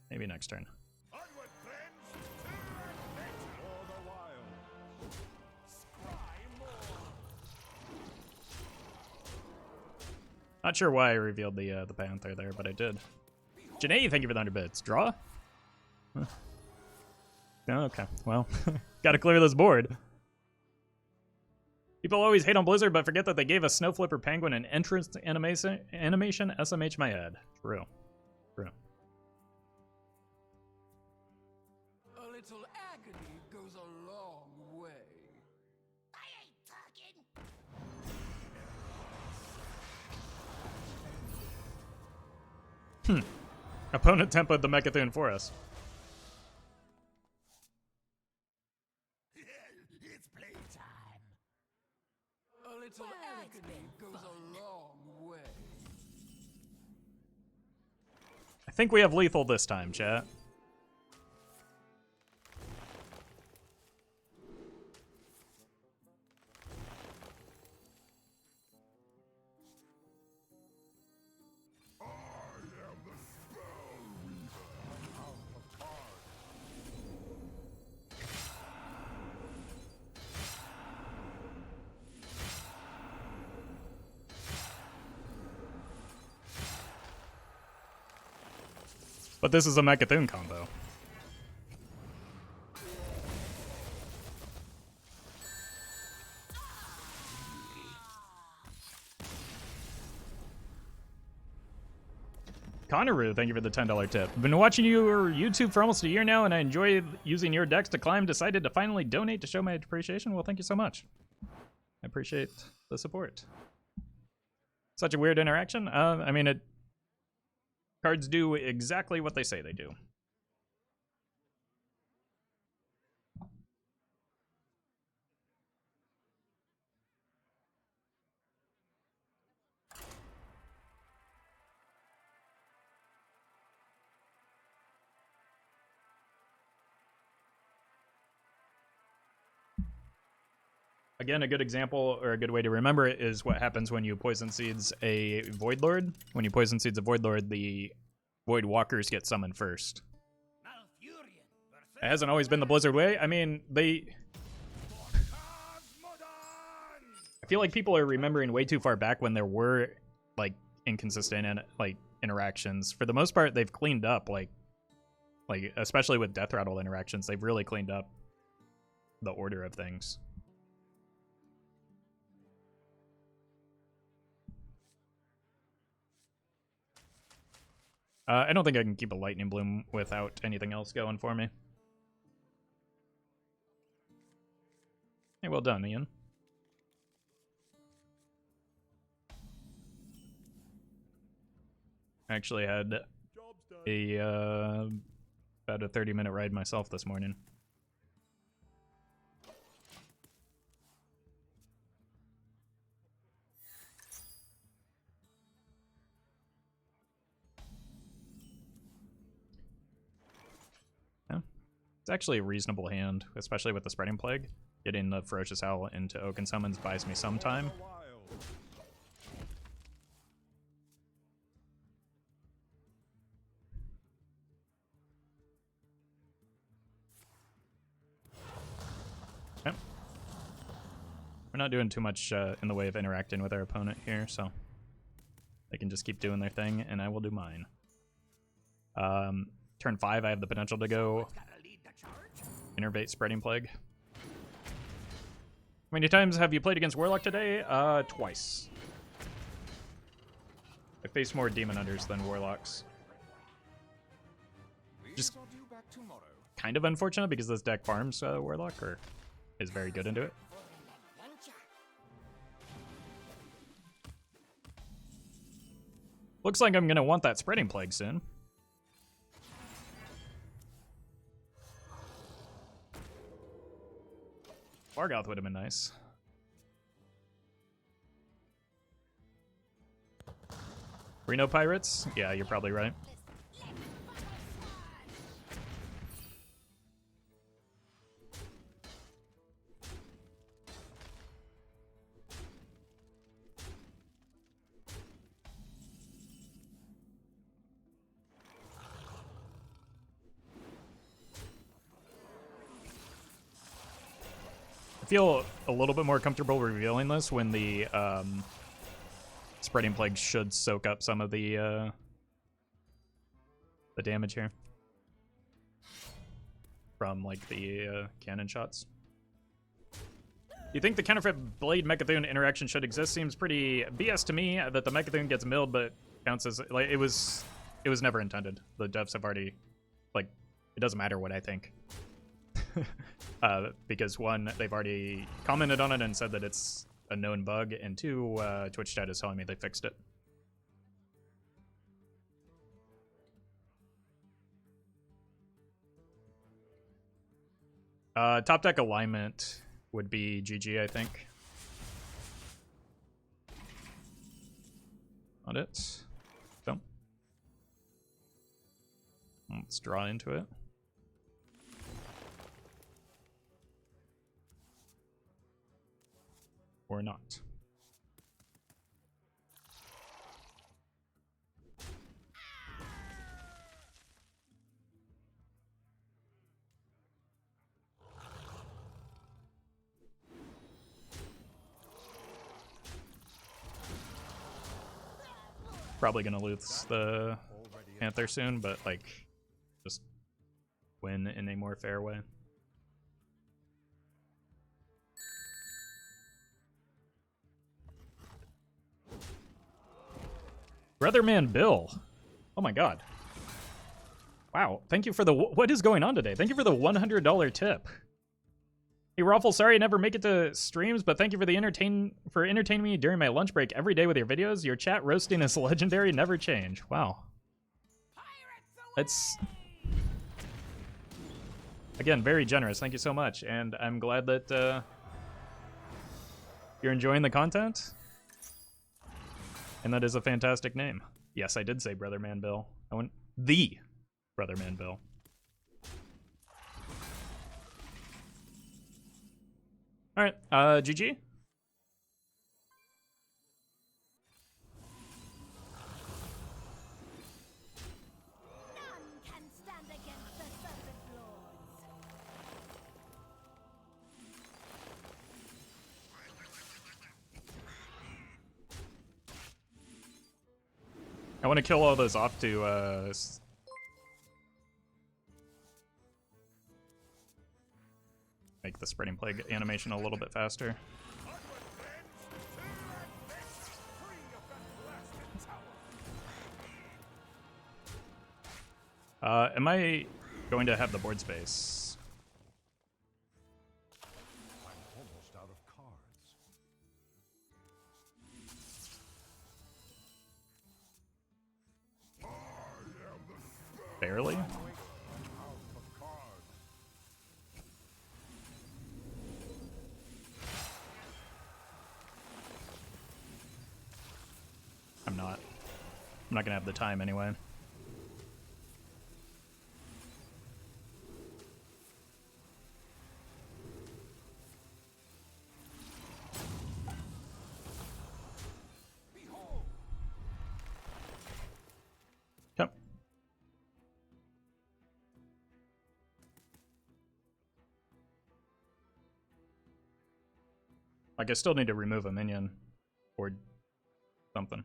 Maybe next turn. Onward, friends, to Innervate for the wild. Scry more. Not sure why I revealed the Panther there, but I did. Janae, thank you for the 100 bits. Draw? Huh. Oh, okay, well, gotta clear this board. People always hate on Blizzard, but forget that they gave a Snow Flipper Penguin an entrance animation SMH my head. True. True. A little agony goes a long way. I ain't talking. Opponent tempoed the Mecha'thun for us. It's playtime. A little agony goes a long way. I think we have lethal this time, chat. But this is a Mecha'thun combo. Conneru, thank you for the $10 tip. I've been watching your YouTube for almost a year now, and I enjoy using your decks to climb. Decided to finally donate to show my appreciation. Well, thank you so much. I appreciate the support. Such a weird interaction. I mean, cards do exactly what they say they do. Again, a good example, or a good way to remember it, is what happens when you Poison Seeds a Void Lord. When you Poison Seeds a Void Lord, the Void Walkers get summoned first. It hasn't always been the Blizzard way. I mean, I feel like people are remembering way too far back when there were, like, inconsistent and, like, interactions. For the most part, they've cleaned up, like especially with Death Rattle interactions, they've really cleaned up the order of things. I don't think I can keep a Lightning Bloom without anything else going for me. Hey, well done, Ian. I actually had about a 30-minute ride myself this morning. It's actually a reasonable hand, especially with the Spreading Plague. Getting the Ferocious Howl into Oaken Summons buys me some time. Okay. We're not doing too much in the way of interacting with our opponent here, so they can just keep doing their thing, and I will do mine. Turn 5, I have the potential to go Innervate Spreading Plague. How many times have you played against Warlock today? Twice. I face more Demon Hunters than Warlocks. Just kind of unfortunate because this deck farms Warlock, or is very good into it. Looks like I'm going to want that Spreading Plague soon. Vargoth would have been nice. Reno Pirates? Yeah, you're probably right. I feel a little bit more comfortable revealing this when the Spreading Plague should soak up some of the damage here from like the cannon shots. You think the Counterfeit Blade Mecha'thun interaction should exist? Seems pretty BS to me that the Mecha'thun gets milled but counts as like it was never intended. The devs have already, like, it doesn't matter what I think. Because one, they've already commented on it and said that it's a known bug, and two, Twitch chat is telling me they fixed it. Top deck alignment would be GG, I think. On it. So. Let's draw into it. Or not. Probably gonna lose the Panther soon, but like win in a more fair way. Brotherman Bill. Oh my god. Wow. Thank you for the... What is going on today? Thank you for the $100 tip. Hey, Roffle, sorry I never make it to streams, but thank you for entertaining me during my lunch break every day with your videos. Your chat roasting is legendary, never change. Wow. That's... Again, very generous. Thank you so much. And I'm glad that you're enjoying the content. And that is a fantastic name. Yes, I did say Brotherman Bill. I went the Brotherman Bill. All right, GG. None can stand against the Serpent Lords. I want to kill all those off to make the spreading plague animation a little bit faster. Am I going to have the board space? I'm almost out of cards. Barely? Out of cards. I'm not. I'm not gonna have the time anyway. Yep. Like, I still need to remove a minion or something.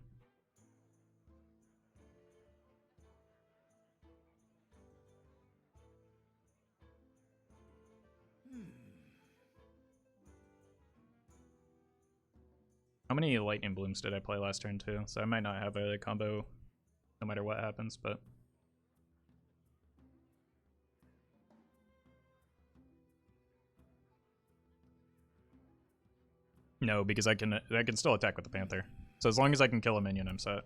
How many Lightning Blooms did I play last turn too? So I might not have a combo no matter what happens, but... No, because I can still attack with the Panther. So as long as I can kill a minion, I'm set.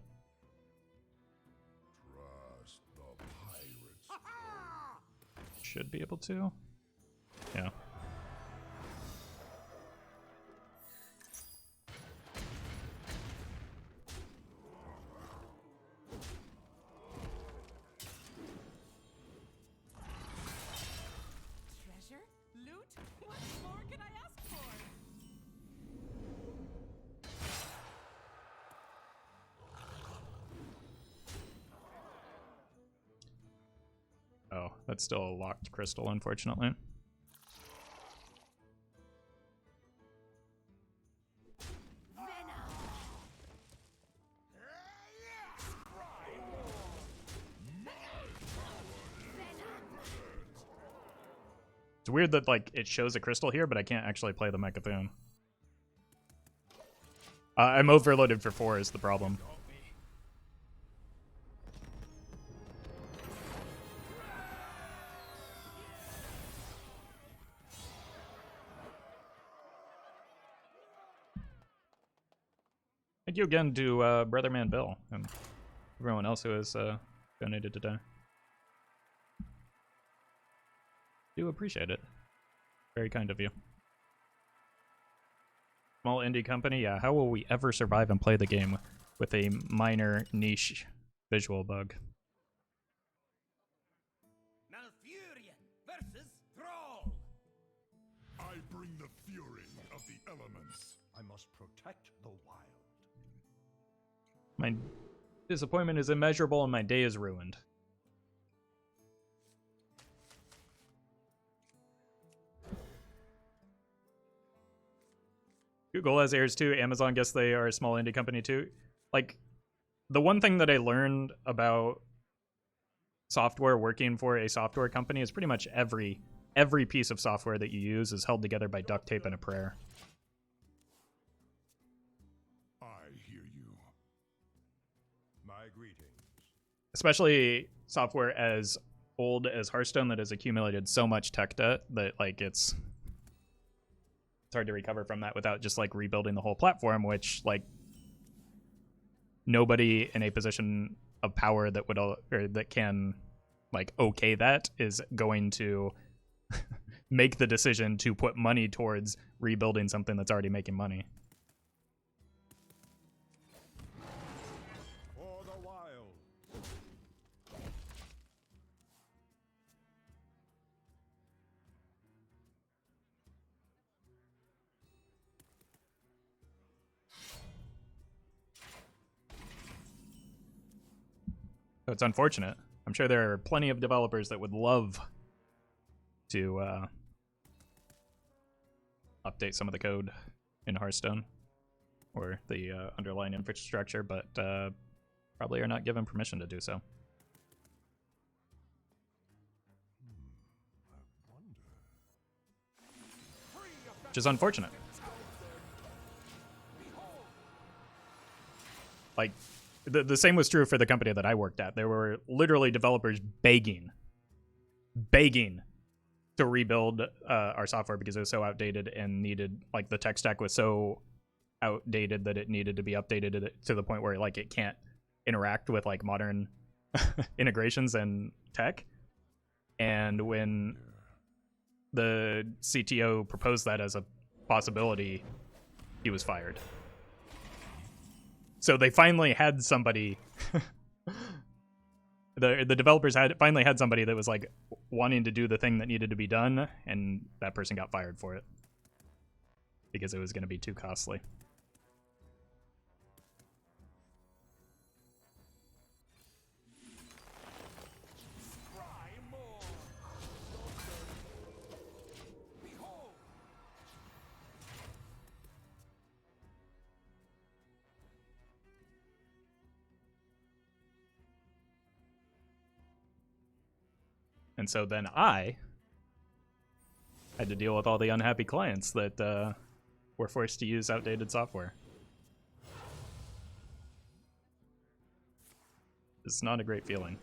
Trust the pirates. Should be able to. Yeah. Treasure? Loot? What more can I ask for? Oh, that's still a locked crystal, unfortunately. It's weird that, like, it shows a crystal here, but I can't actually play the Mecha'thun. I'm overloaded for 4 is the problem. Thank you again to Brotherman Bill and everyone else who has donated today. Do appreciate it. Very kind of you. Small indie company, yeah. How will we ever survive and play the game with a minor niche visual bug? Malfurion versus Thrall. I bring the fury of the elements. I must protect the wild. My disappointment is immeasurable and my day is ruined. Google has heirs too. Amazon, guess they are a small indie company too. Like, the one thing that I learned about software working for a software company is pretty much every piece of software that you use is held together by duct tape and a prayer. I hear you. My greetings. Especially software as old as Hearthstone that has accumulated so much tech debt that like it's hard to recover from that without just like rebuilding the whole platform, which like nobody in a position of power that would or that can like okay that is going to make the decision to put money towards rebuilding something that's already making money. For the wild. So it's unfortunate. I'm sure there are plenty of developers that would love to update some of the code in Hearthstone or the underlying infrastructure, but probably are not given permission to do so. Which is unfortunate. Like, the same was true for the company that I worked at. There were literally developers begging to rebuild our software because it was so outdated and needed, like, the tech stack was so outdated that it needed to be updated to the point where, like, it can't interact with, like, modern integrations and tech. And when the CTO proposed that as a possibility, he was fired. So they finally had somebody the developers finally had somebody that was like wanting to do the thing that needed to be done, and that person got fired for it because it was going to be too costly. And so then I had to deal with all the unhappy clients that were forced to use outdated software. It's not a great feeling,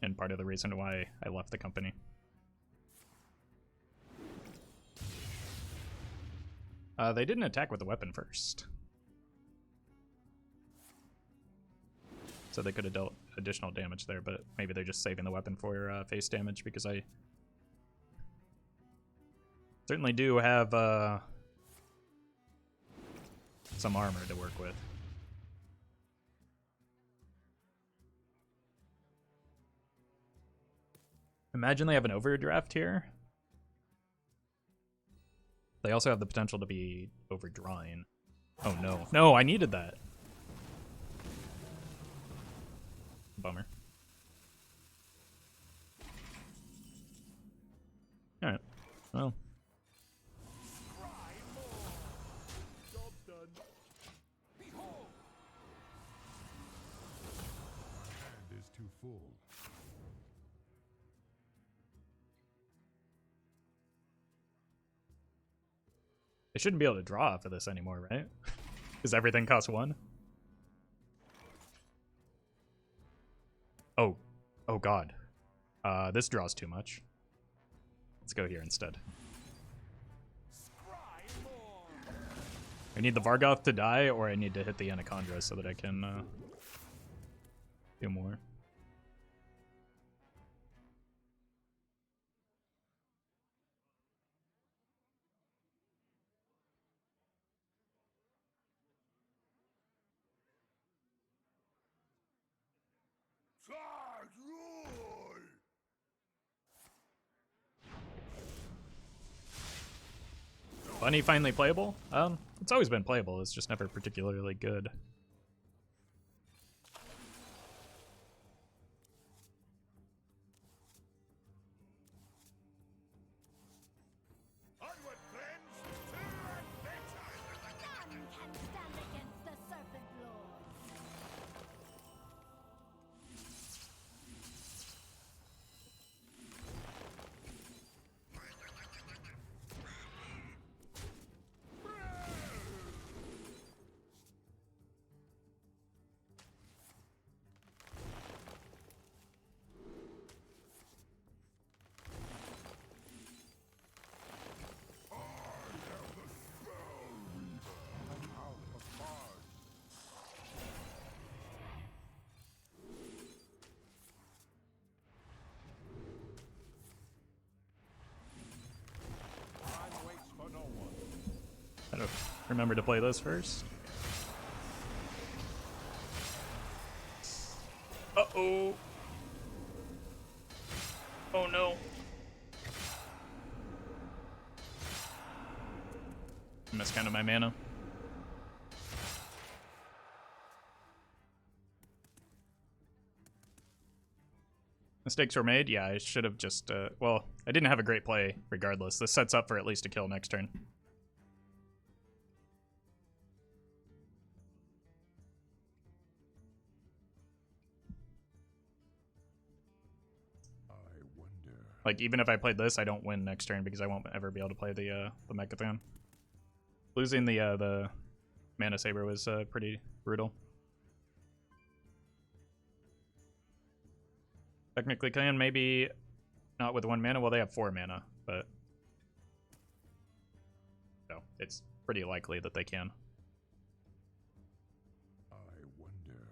and part of the reason why I left the company. They didn't attack with the weapon first, so they could have dealt additional damage there, but maybe they're just saving the weapon for face damage, because I certainly do have some armor to work with. Imagine they have an overdraft here. They also have the potential to be overdrawing. Oh no. No, I needed that. Bummer. Alright. Well. Job done. Behold. Hand is too full. They shouldn't be able to draw off of this anymore, right? Because everything costs 1. Oh. Oh god. This draws too much. Let's go here instead. I need the Vargoth to die, or I need to hit the Anacondra so that I can do more. Bunny finally playable? It's always been playable, it's just never particularly good. Onward, friends, to adventure! None can stand against the Serpent Lord. remember to play this first. Uh-oh. Oh no. I missed kind of my mana. Mistakes were made? Yeah, I should have just, well, I didn't have a great play regardless. This sets up for at least a kill next turn. Like, even if I played this, I don't win next turn because I won't ever be able to play the Mecha'thun. Losing the Manasaber was pretty brutal. Technically can, maybe not with 1 mana. Well, they have 4 mana, but no, it's pretty likely that they can. I wonder.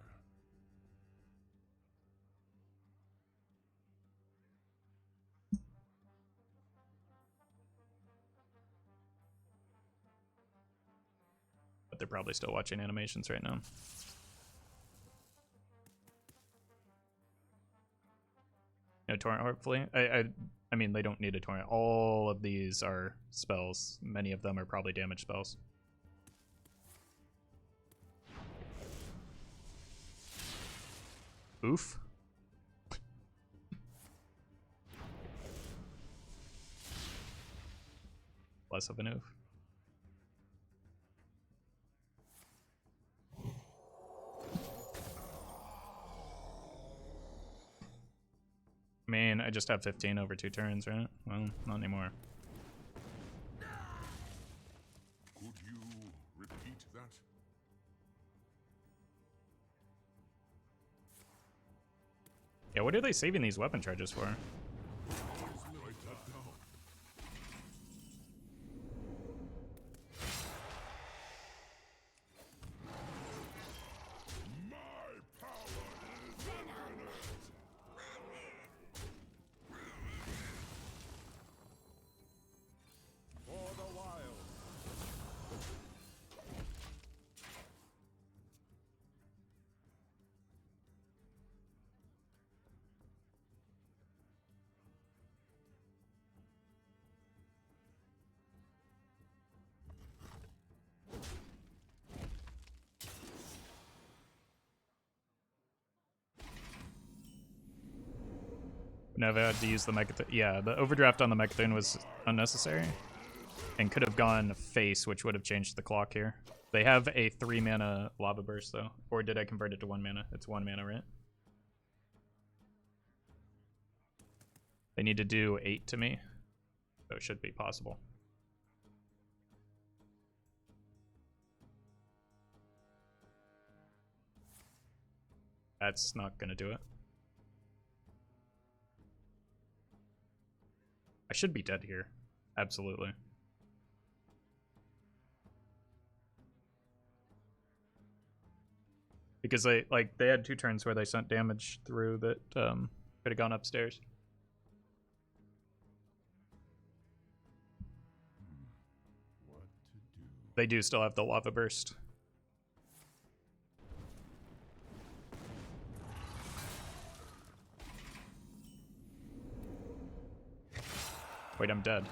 But they're probably still watching animations right now. No torrent, hopefully. I mean, they don't need a torrent. All of these are spells. Many of them are probably damage spells. Oof. Less of an oof. I mean, I just have 15 over 2 turns, right? Well, not anymore. Could you repeat that? Yeah, what are they saving these weapon charges for? Write that down. My power is infinite. For the wild. Never had to use the Mecha'thun. Yeah, the overdraft on the Mecha'thun was unnecessary. And could have gone face, which would have changed the clock here. They have a 3 mana Lava Burst, though. Or did I convert it to 1 mana? It's 1 mana, right? They need to do 8 to me. So it should be possible. That's not going to do it. I should be dead here. Absolutely. Because they had 2 turns where they sent damage through that could have gone upstairs. What to do? They do still have the Lava Burst. Wait, I'm dead.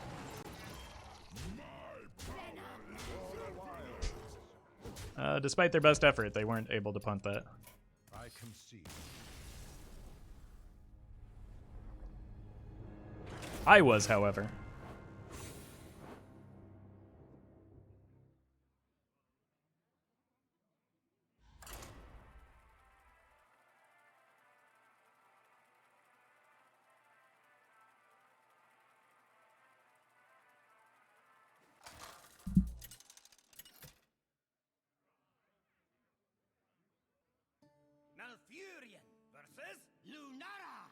Despite their best effort, they weren't able to punt that. I concede. I was, however. Malfurion versus Lunara.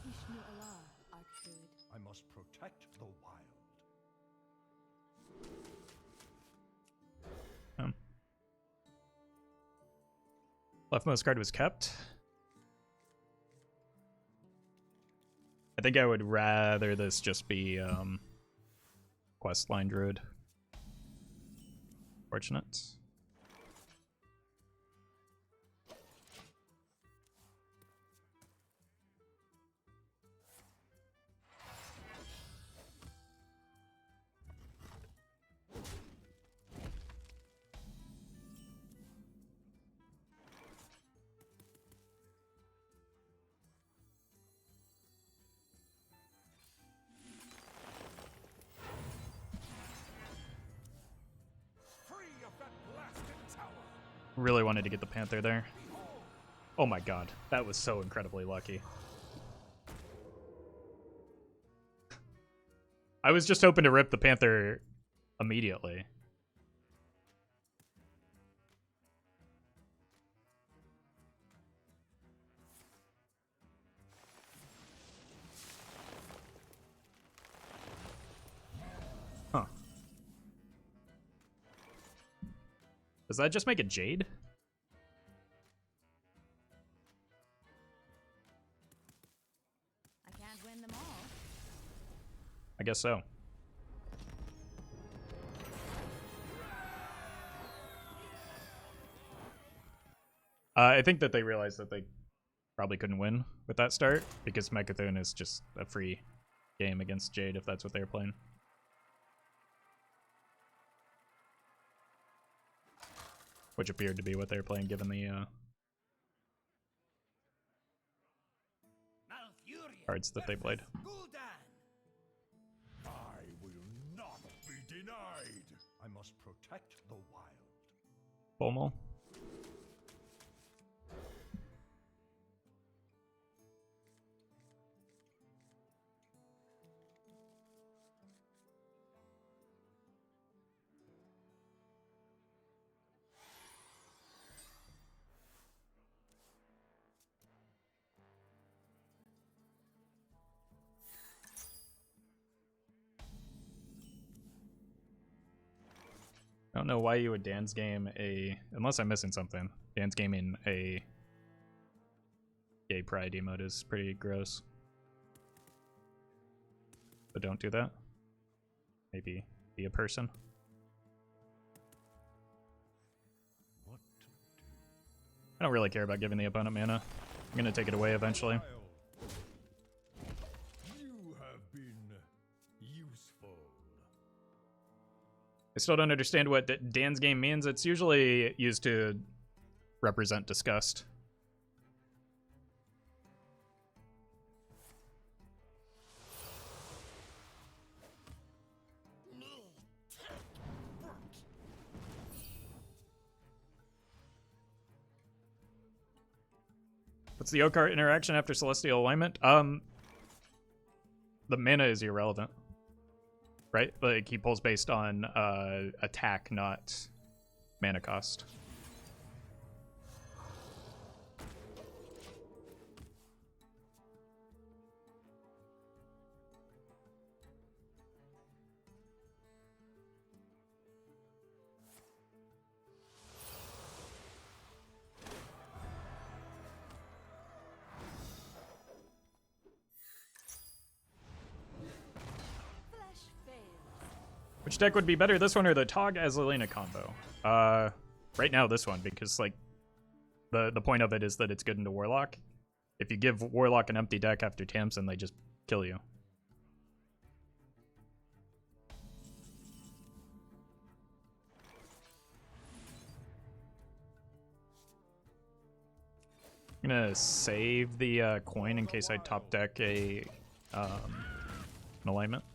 Vishnu Allah, Archdruid. I must protect the wild. Leftmost card was kept. I think I would rather this just be Questline Druid. Fortunate. Really wanted to get the Panther there. Oh my god, that was so incredibly lucky. I was just hoping to rip the Panther immediately. Huh. Does that just make it Jade? I can't win them all. I guess so. I think that they realized that they probably couldn't win with that start because Mecha'thun is just a free game against Jade if that's what they were playing. Which appeared to be what they were playing given the cards that they played. I will not be denied. I must protect the wild. Bomo. I don't know why you would dance game a, unless I'm missing something. Dance gaming a gay pride emote is pretty gross. But don't do that. Maybe be a person. What to do? I don't really care about giving the opponent mana. I'm gonna take it away eventually. You have been useful. I still don't understand what Dan's game means. It's usually used to represent disgust. What's the Oakheart interaction after Celestial Alignment? The mana is irrelevant. Right? Like, he pulls based on attack, not mana cost. Which deck would be better, this one or the Tog Azalina combo? Right now this one, because like the point of it is that it's good into Warlock. If you give Warlock an empty deck after Tamsin, they just kill you. I'm gonna save the coin in case I top deck a an alignment.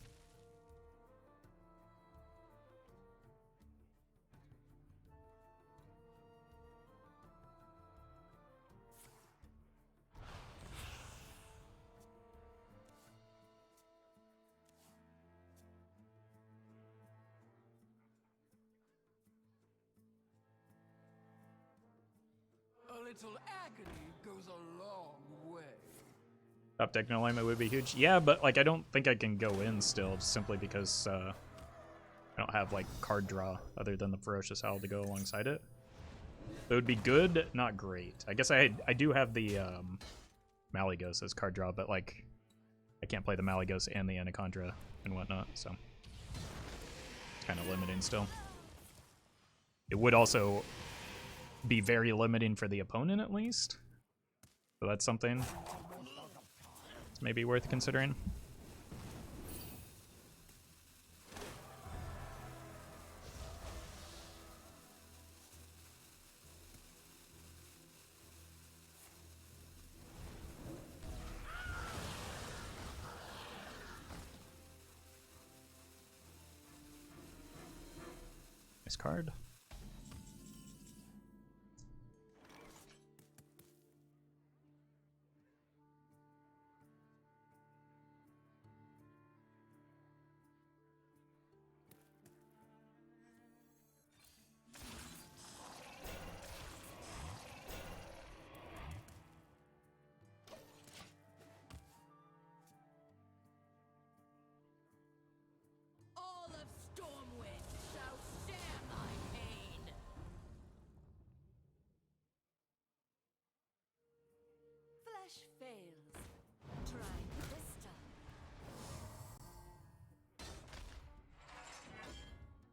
A little agony goes a long way. Top deck no alignment would be huge. Yeah, but like I don't think I can go in still, just simply because I don't have like card draw other than the Ferocious Howl to go alongside it. It would be good, not great. I guess I do have the Malygos as card draw, but like I can't play the Malygos and the Anacondra and whatnot, so it's kind of limiting still. It would also be very limiting for the opponent, at least. So that's something that's maybe worth considering. Nice card. All of Stormwind shall share my pain. Flesh fails. Try Vista.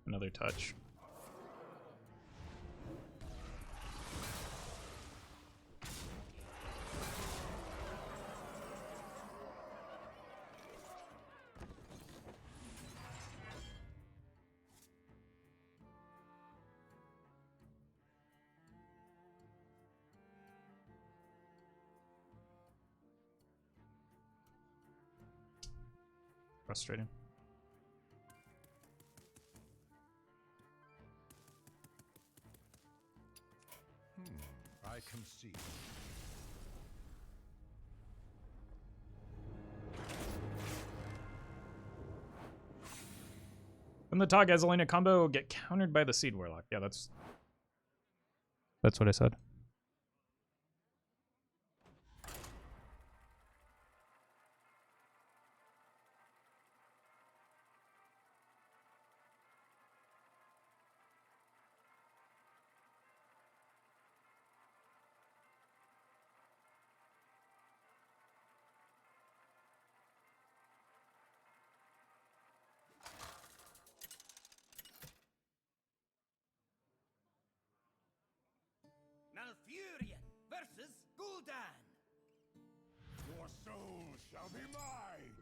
Another touch. Frustrating. I can see. When the Tog Gasolina combo get countered by the Seed Warlock. Yeah, that's what I said. Malfurion versus Gul'dan. Your soul shall be mine.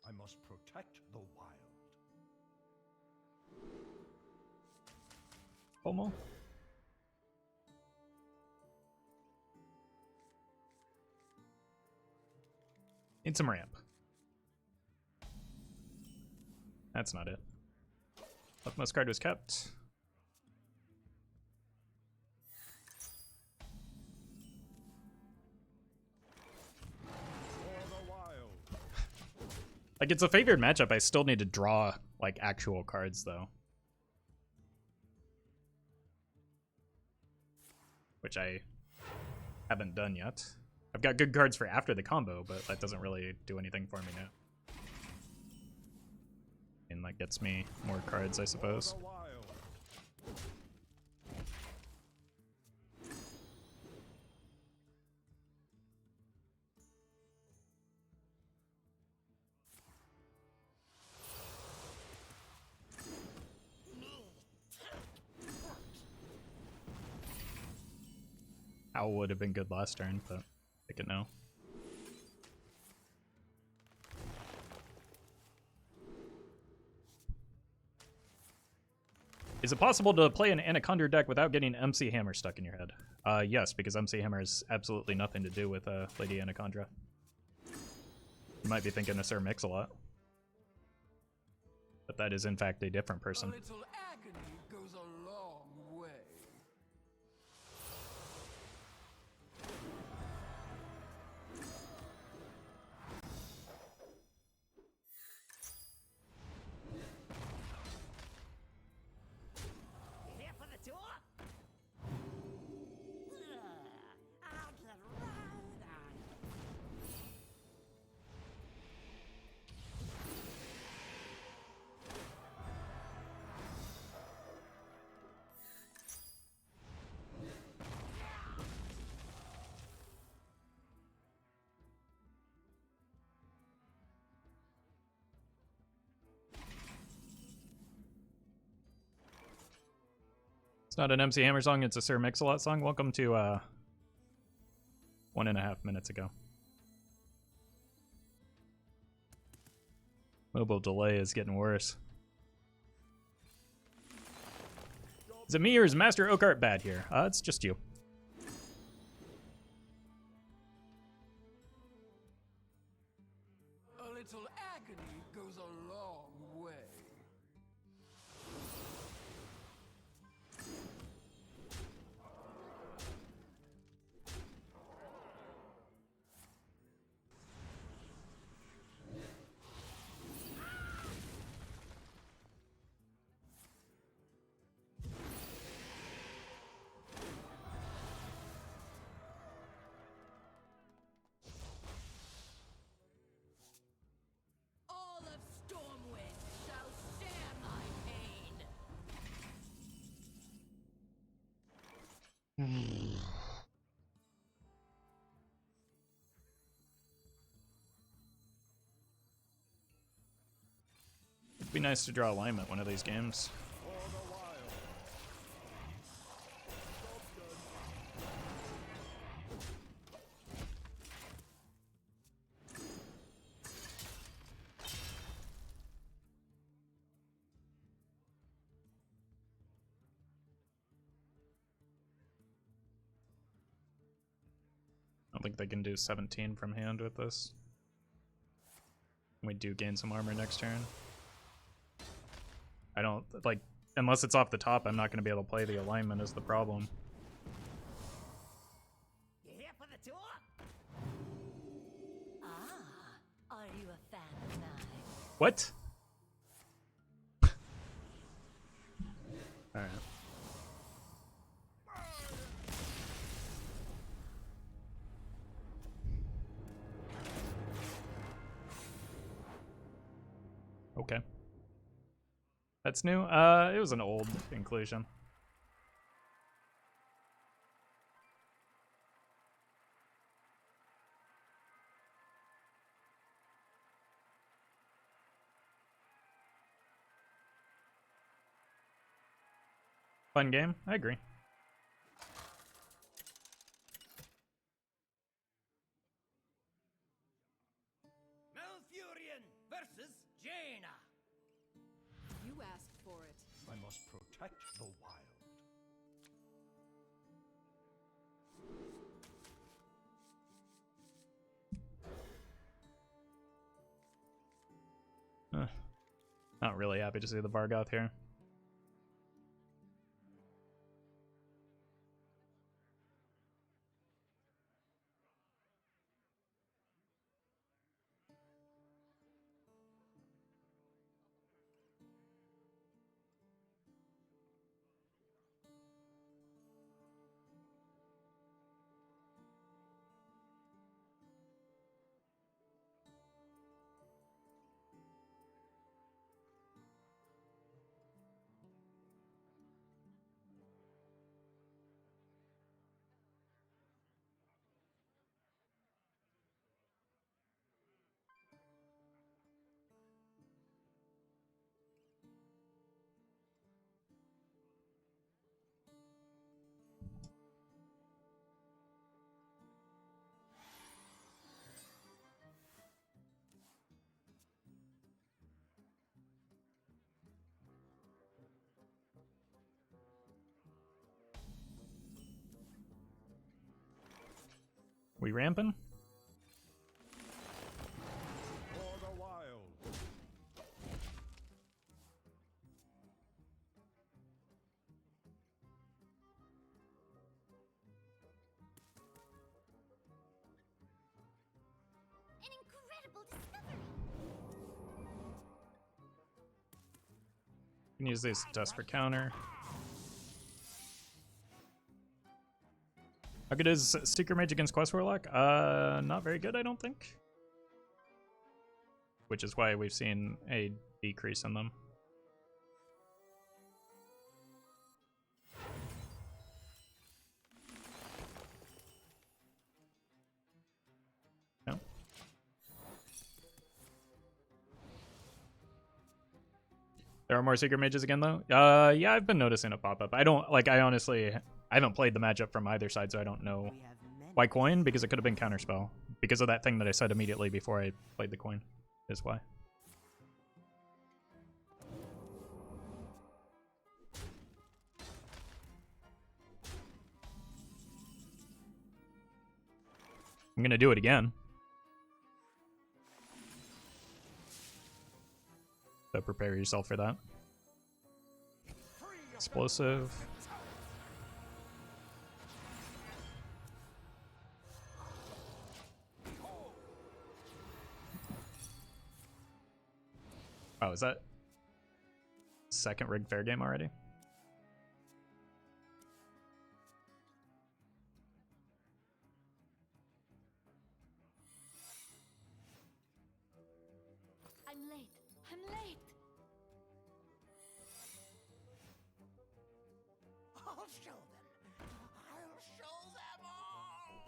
I must protect the wild. Almost. Need some ramp. That's not it. Leftmost card was kept. Like, it's a favored matchup. I still need to draw, like, actual cards, though. Which I haven't done yet. I've got good cards for after the combo, but that doesn't really do anything for me now. And, like, gets me more cards, I suppose. Howl would have been good last turn, but take it now. Is it possible to play an Anacondra deck without getting MC Hammer stuck in your head? Yes, because MC Hammer has absolutely nothing to do with Lady Anacondra. You might be thinking of Sir Mix-a-Lot. But that is in fact a different person. A little agony goes a long way. Here for the tour? Out the road It's not an MC Hammer song, it's a Sir Mix-a-Lot song. Welcome to 1.5 minutes ago. Mobile delay is getting worse. Is it me or is Master Oakheart bad here? It's just you. A little agony goes a long way. All of Stormwind shall share my pain. It'd be nice to draw alignment one of these games. I don't think they can do 17 from hand with this. We do gain some armor next turn. I don't, like, unless it's off the top, I'm not going to be able to play the alignment is the problem. You here for the tour? Ah, are you a fan of mine? What? Alright. Okay. That's new? It was an old inclusion. Fun game? I agree. Malfurion versus Jaina. You asked for it. I must protect the wild. Not really happy to see the Vargoth here. We ramping? For the wild. An incredible discovery. Can use these dust for counter. How good is Seeker Mage against Quest Warlock? Not very good, I don't think. Which is why we've seen a decrease in them. No. There are more secret mages again, though? Yeah, I've been noticing it pop up. I honestly, I haven't played the matchup from either side, so I don't know. Why coin? Because it could have been counterspell. Because of that thing that I said immediately before I played the coin. Is why. I'm gonna do it again. So prepare yourself for that. Explosive. Oh, is that second rigged fair game already? I'm late. I'm late. I'll show them. I'll show them all.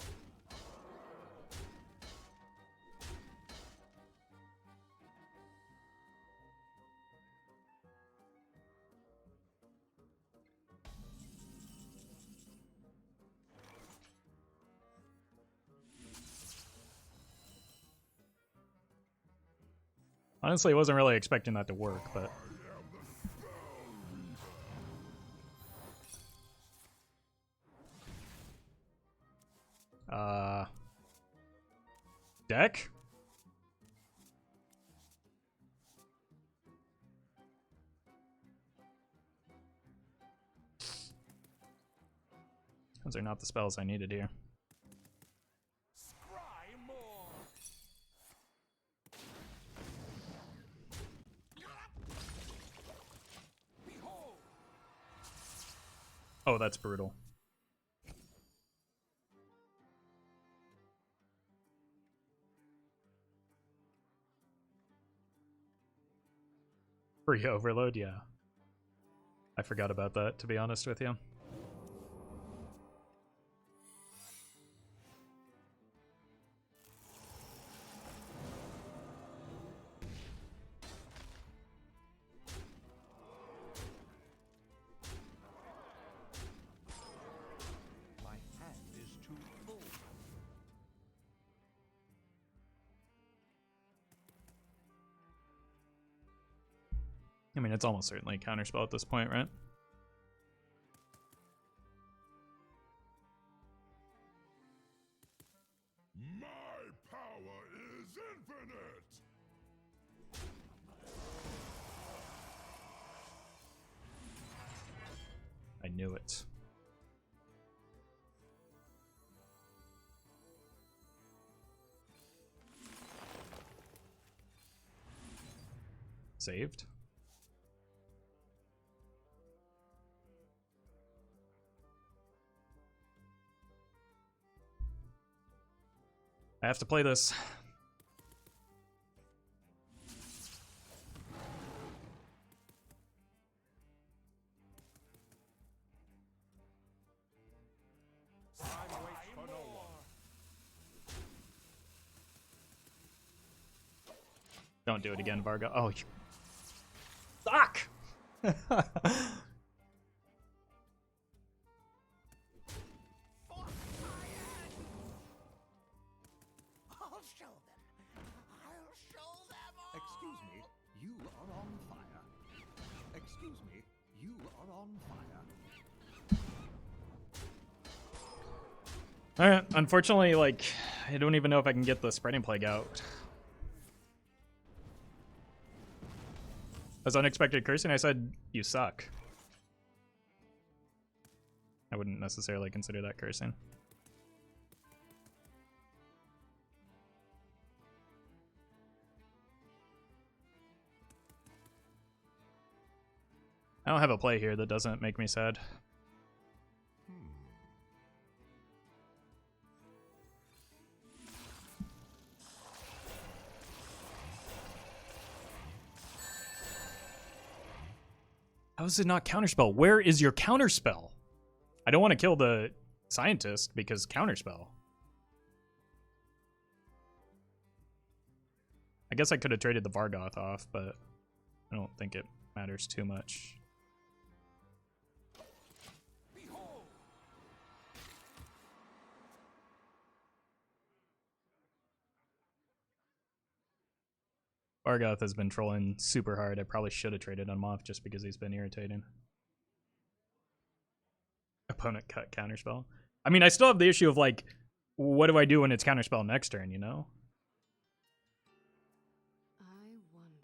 Honestly, I wasn't really expecting that to work, but... Deck? Those are not the spells I needed here. Scry more. Behold. Oh, that's brutal. Free overload, yeah. I forgot about that, to be honest with you. My hand is too full. I mean, it's almost certainly counterspell at this point, right? My power is infinite. I knew it. Saved. I have to play this. Don't do it again, Vargoth. Oh, you suck! I'll show them. I'll show them all. Excuse me, you are on fire. Excuse me, you are on fire. Alright, unfortunately, like, I don't even know if I can get the Spreading Plague out. As unexpected cursing, I said, you suck. I wouldn't necessarily consider that cursing. I don't have a play here that doesn't make me sad. How is it not counterspell? Where is your counterspell? I don't want to kill the scientist because counterspell. I guess I could have traded the Vargoth off, but I don't think it matters too much. Vargoth has been trolling super hard. I probably should have traded him off just because he's been irritating. Opponent cut counterspell. I mean, I still have the issue of like, what do I do when it's counterspell next turn, you know? I wonder.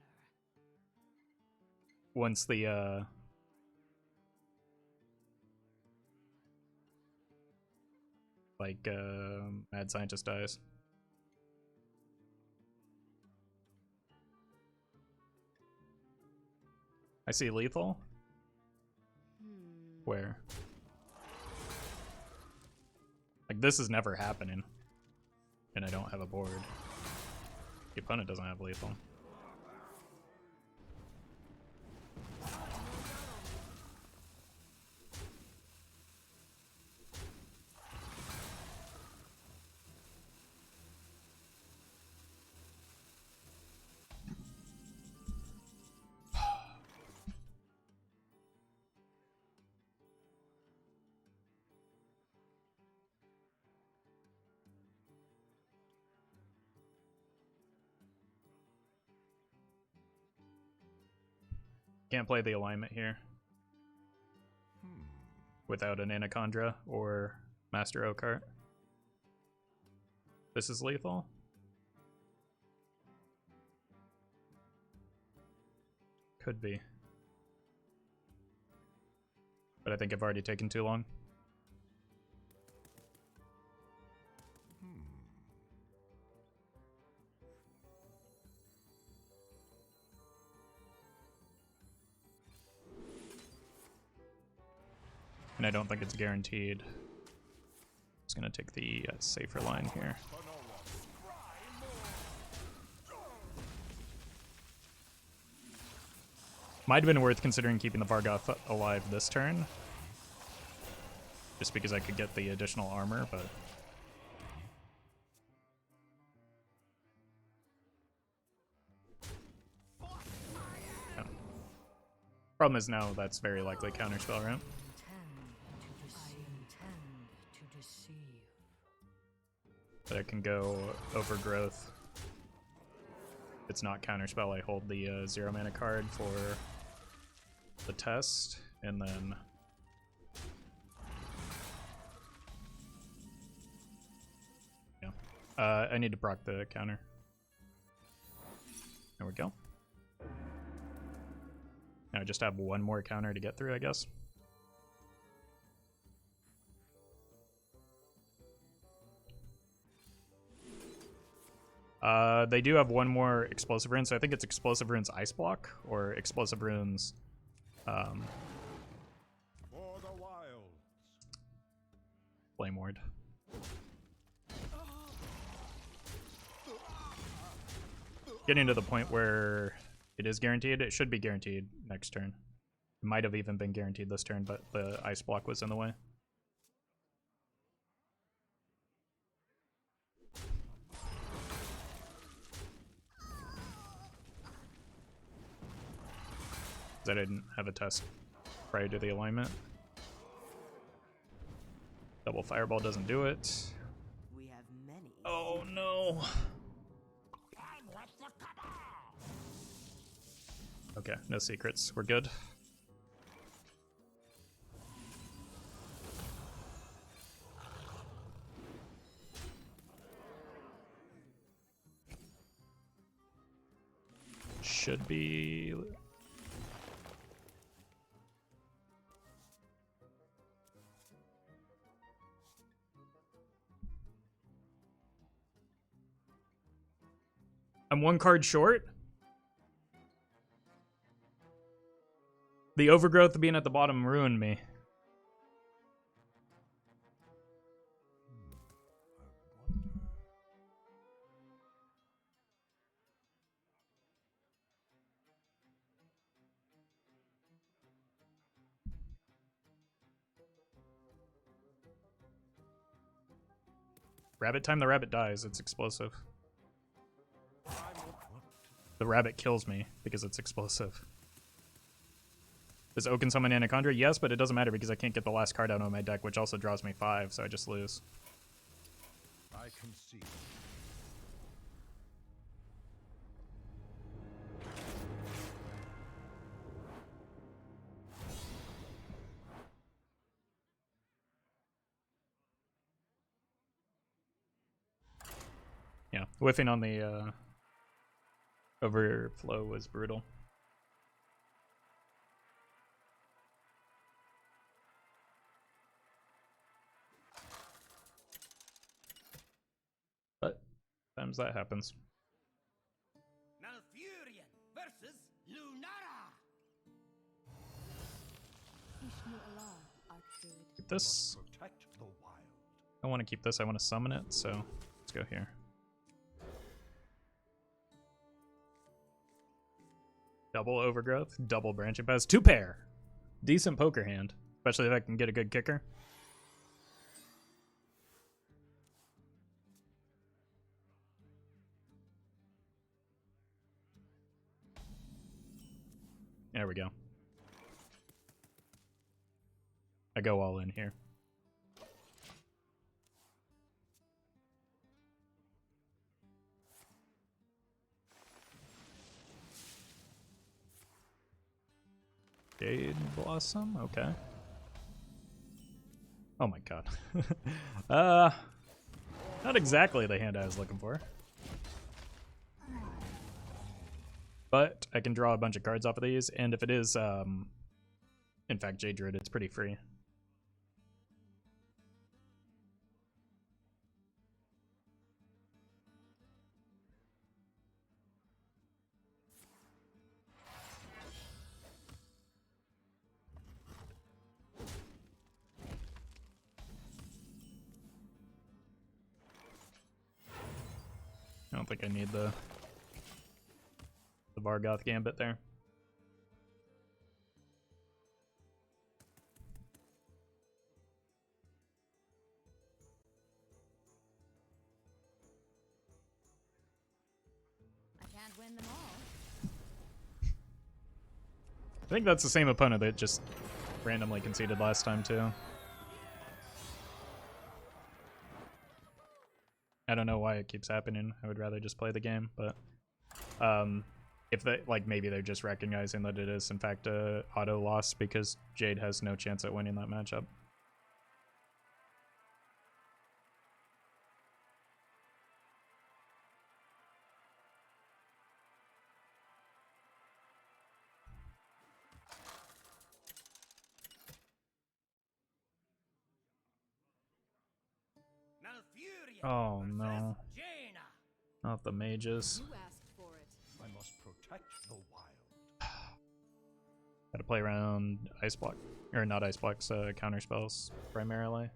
Once the mad scientist dies. I see lethal. Where? Like, this is never happening. And I don't have a board. The opponent doesn't have lethal. Can't play the alignment here without an Anacondra or Master Oakheart. This is lethal. Could be. But I think I've already taken too long. And I don't think it's guaranteed. Just gonna take the safer line here. Might have been worth considering keeping the Vargoth alive this turn. Just because I could get the additional armor, but... Yeah. Problem is now that's very likely counterspell, right? But I can go Overgrowth. If it's not counterspell, I hold the 0 mana card for the test, and then yeah. I need to proc the counter. There we go. Now I just have one more counter to get through, I guess. They do have one more explosive rune, so I think it's explosive rune's ice block or explosive rune's For the wilds. flame ward. Getting to the point where it is guaranteed. It should be guaranteed next turn. It might have even been guaranteed this turn, but the ice block was in the way. I didn't have a test prior to the alignment. Double fireball doesn't do it. We have many. Oh no. Okay, no secrets. We're good. Should be... I'm one card short. The Overgrowth being at the bottom ruined me. Rabbit time, the rabbit dies. It's explosive. The rabbit kills me because it's explosive. Does Oaken summon Anacondra? Yes, but it doesn't matter because I can't get the last card out of my deck, which also draws me 5, so I just lose. I can see. Yeah, whiffing on the overflow was brutal. But sometimes that happens. Malfurion versus Lunara. Keep this. Protect the wild. I want to keep this. I want to summon it, so let's go here. Double overgrowth, double branching paths, 2 pair. Decent poker hand, especially if I can get a good kicker. There we go. I go all in here. Jade Blossom, okay. Oh my god. Not exactly the hand I was looking for. But I can draw a bunch of cards off of these, and if it is, in fact, Jade Druid, it's pretty free. I don't think I need the Vargoth Gambit there. I can't win them all. I think that's the same opponent that just randomly conceded last time too. I don't know why it keeps happening. I would rather just play the game, but if they, like, maybe they're just recognizing that it is in fact a auto loss because Jade has no chance at winning that matchup. Malfurion Oh versus no, Jaina. not the mages. You asked for it. I must protect the wild. Gotta play around ice block, or not ice blocks, counter spells primarily.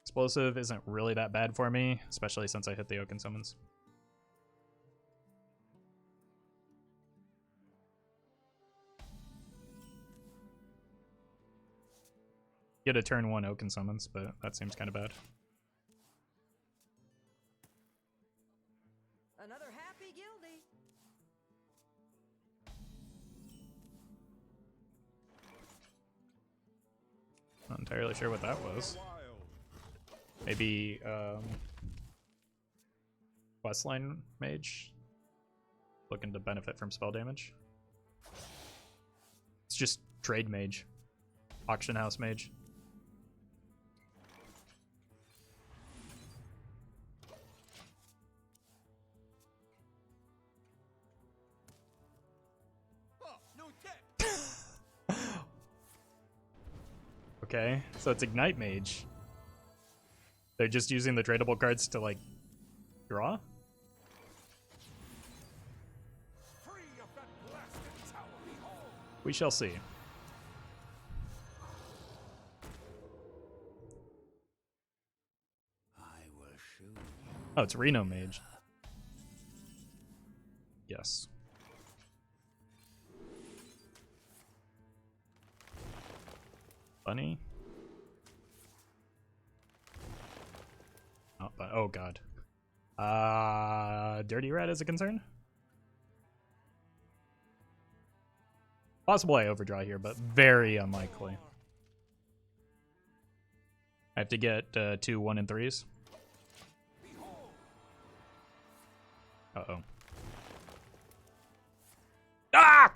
Explosive isn't really that bad for me, especially since I hit the Oaken Summons. Get a turn 1 Oaken Summons, but that seems kind of bad. Another happy guildie. Not entirely sure what that was. Wild. Maybe Questline Mage looking to benefit from spell damage. It's just Trade Mage, Auction House Mage. Oh, no tech. Okay, so it's Ignite Mage. They're just using the tradable cards to, like, draw? Free of that blasted tower, behold. We shall see. I will shoot. Oh, it's Reno Mage. Yes. Bunny? Not oh god. Dirty Rat is a concern? Possible I overdraw here, but very unlikely. I have to get 2 1 and 3s. Uh-oh. Ah!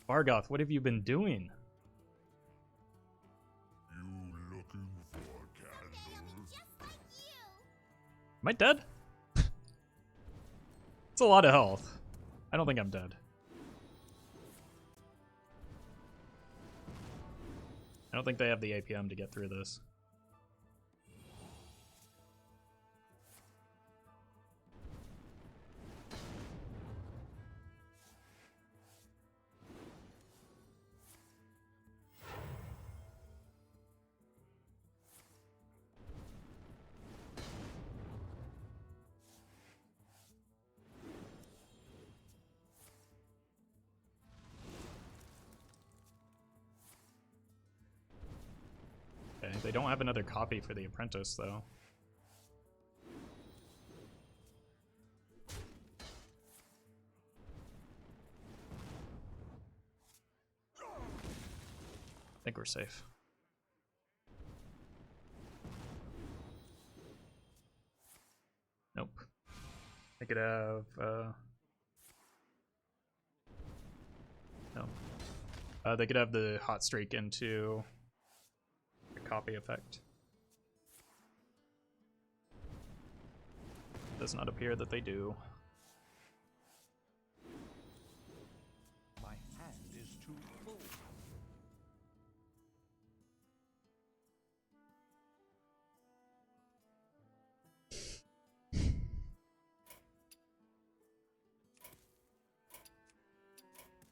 Vargoth, what have you been doing? You looking for candles? Just like you. Am I dead? It's a lot of health. I don't think I'm dead. I don't think they have the APM to get through this. Okay, they don't have another copy for the apprentice, though. I think we're safe. Nope. I could have, no. They could have the hot streak into a copy effect. Does not appear that they do. My hand is too full.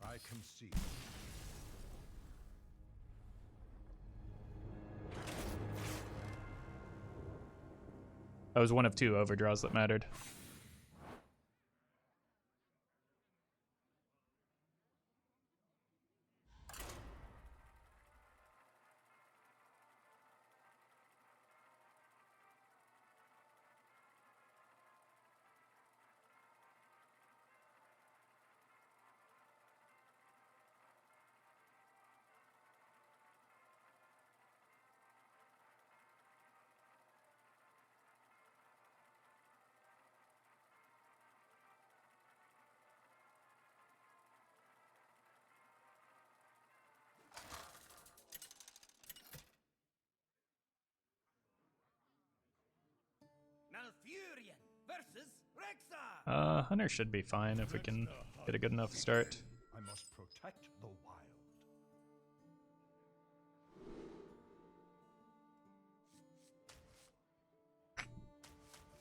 I can see. That was one of 2 overdraws that mattered. Malfurion versus Rexar. Hunter should be fine if we can get a good enough start. I must protect the wild. I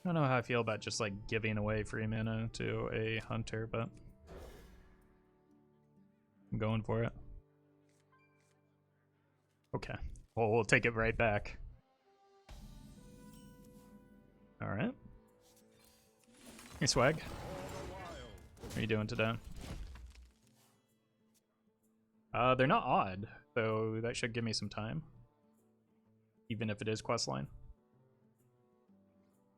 don't know how I feel about just like giving away free mana to a hunter, but I'm going for it. Okay. Well, we'll take it right back. Alright. Hey, Swag. How are you doing today? They're not odd, so that should give me some time. Even if it is questline.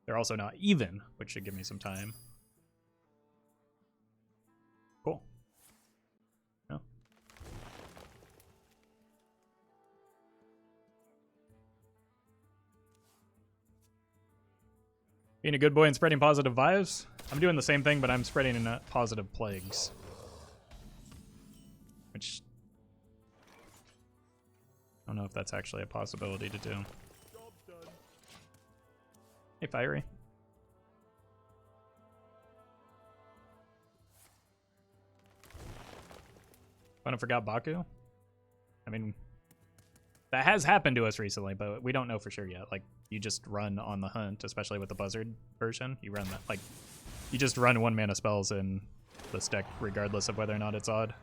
They're also not even, which should give me some time. Cool. No. Being a good boy and spreading positive vibes. I'm doing the same thing, but I'm spreading in positive plagues. Which... I don't know if that's actually a possibility to do. Hey, Fiery. Kind of forgot Baku? I mean, that has happened to us recently, but we don't know for sure yet. Like, you just run on the hunt, especially with the Buzzard version. You run that, like, you just run 1 mana spells in this deck, regardless of whether or not it's odd.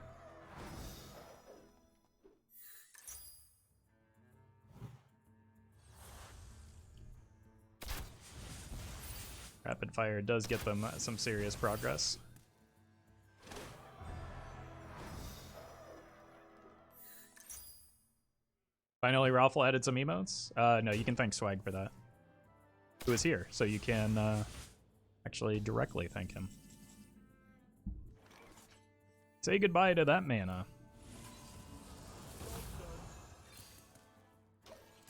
Rapid Fire does get them some serious progress. Finally, Roffle added some emotes. No, you can thank Swag for that. who is here, so you can actually directly thank him. Say goodbye to that mana.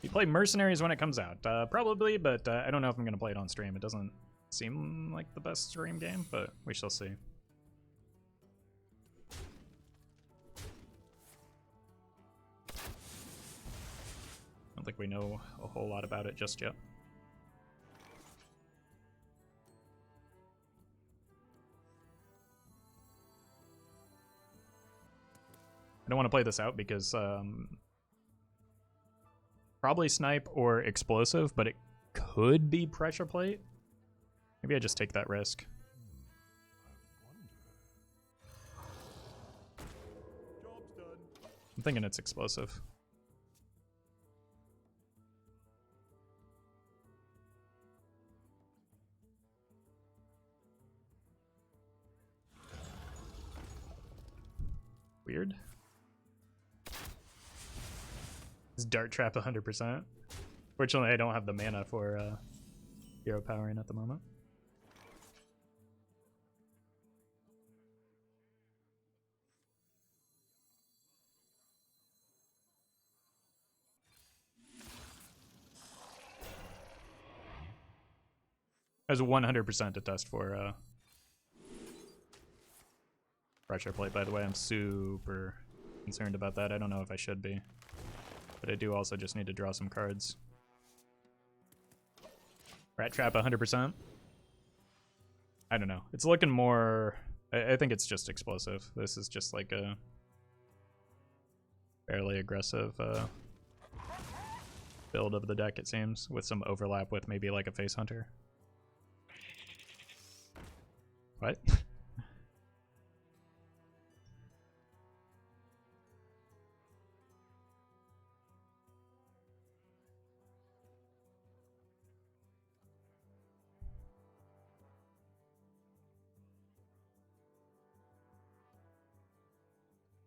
You play Mercenaries when it comes out? Probably, but I don't know if I'm going to play it on stream. It doesn't seem like the best stream game, but we shall see. I don't think we know a whole lot about it just yet. I don't want to play this out because probably snipe or explosive, but it could be pressure plate. Maybe I just take that risk. Job's done. I'm thinking it's explosive. Weird. Is Dart Trap 100%? Fortunately, I don't have the mana for hero powering at the moment. Has 100% to test for pressure plate, by the way. I'm super concerned about that. I don't know if I should be. But I do also just need to draw some cards. Rat Trap 100%? I don't know. It's looking more... I think it's just explosive. This is just like a fairly aggressive build of the deck, it seems, with some overlap with maybe like a Face Hunter. What?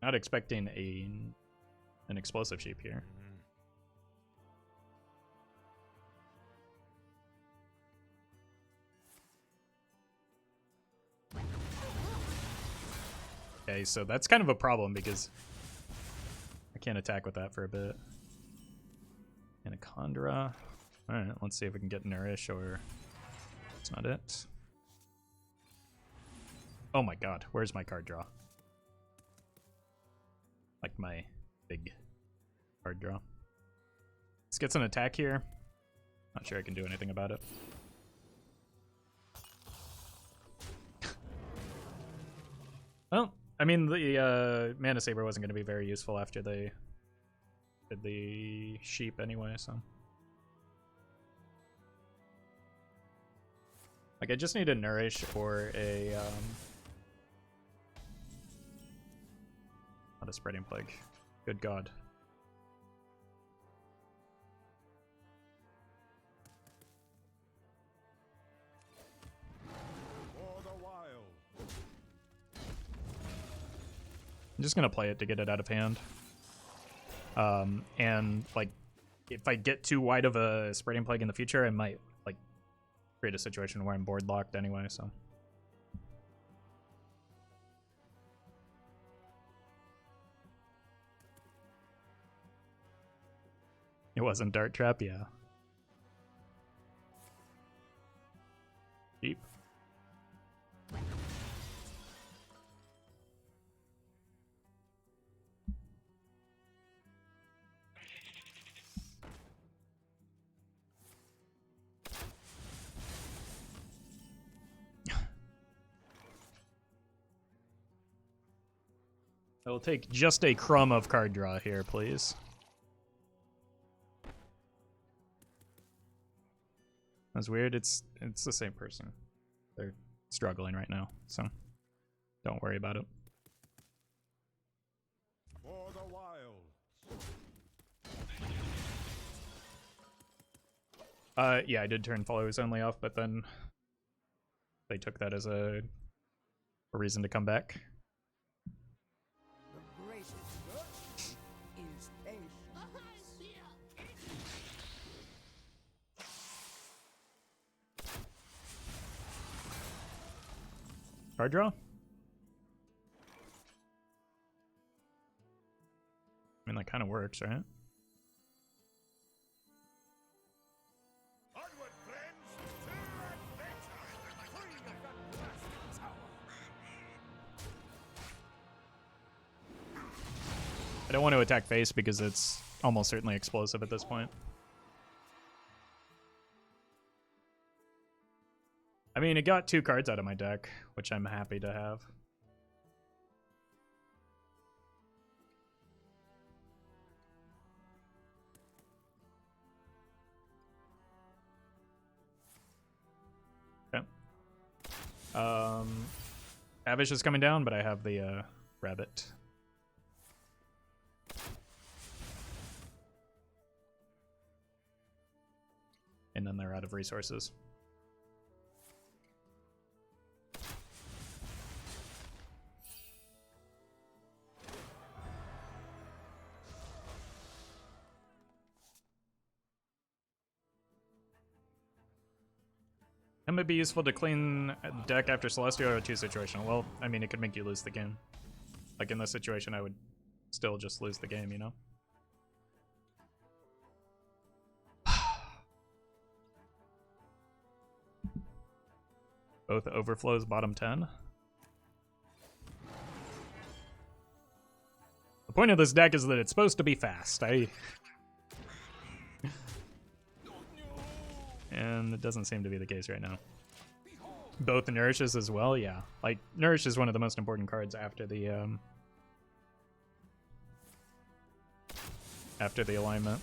Not expecting an explosive sheep here. Okay, so that's kind of a problem because I can't attack with that for a bit. Anacondra. Alright, let's see if we can get Nourish, or that's not it. Oh my god, where's my card draw? Like my big card draw. This gets an attack here. Not sure I can do anything about it. Well, I mean, the Manasaber wasn't going to be very useful after they did the sheep anyway, so. Like, I just need a Nourish or a, not a Spreading Plague. Good god. I'm just gonna play it to get it out of hand. And like, if I get too wide of a Spreading Plague in the future, I might like create a situation where I'm board locked anyway, so. It wasn't Dart Trap, yeah. Deep. I will take just a crumb of card draw here, please. That's weird. It's the same person. They're struggling right now, so don't worry about it. For the wild. Yeah, I did turn followers only off, but then they took that as a reason to come back. The greatest virtue is patience. Card draw? I mean, that kind of works, right? Onward, friends, to adventure! Free of that blasted tower! I don't want to attack face because it's almost certainly explosive at this point. I mean, it got 2 cards out of my deck, which I'm happy to have. Okay. Avish is coming down, but I have the rabbit. And then they're out of resources. It might be useful to clean the deck after Celestial or 2 situational. Well, I mean, it could make you lose the game. Like in this situation, I would still just lose the game, you know? Both Overflows bottom 10. The point of this deck is that it's supposed to be fast. And it doesn't seem to be the case right now. Both Nourishes as well, yeah. Like, Nourish is one of the most important cards after the alignment.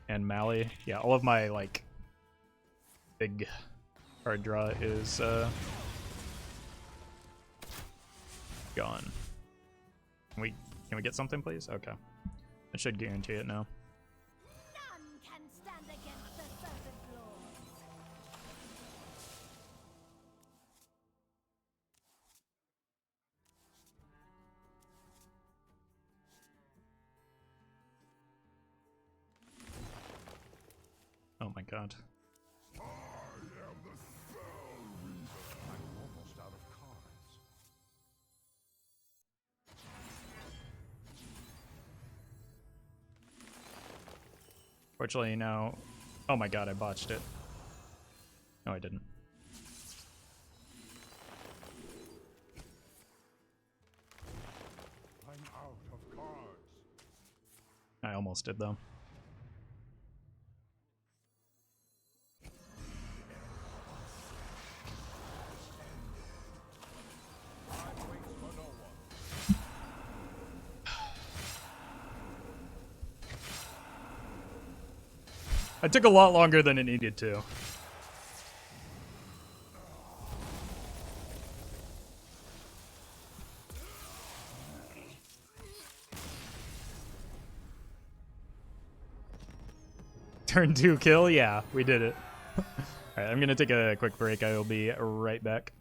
And Mally, yeah, all of my, like, big card draw is gone. Can we get something, please? Okay. That should guarantee it now. None can stand against the Serpent Lord. Oh my god. I am the Spellweaver. I'm almost out of cards. Fortunately now... Oh my god, I botched it. No, I didn't. I'm out of cards. I almost did, though. It took a lot longer than it needed to. Turn 2 kill? Yeah, we did it. Alright, I'm gonna take a quick break. I will be right back.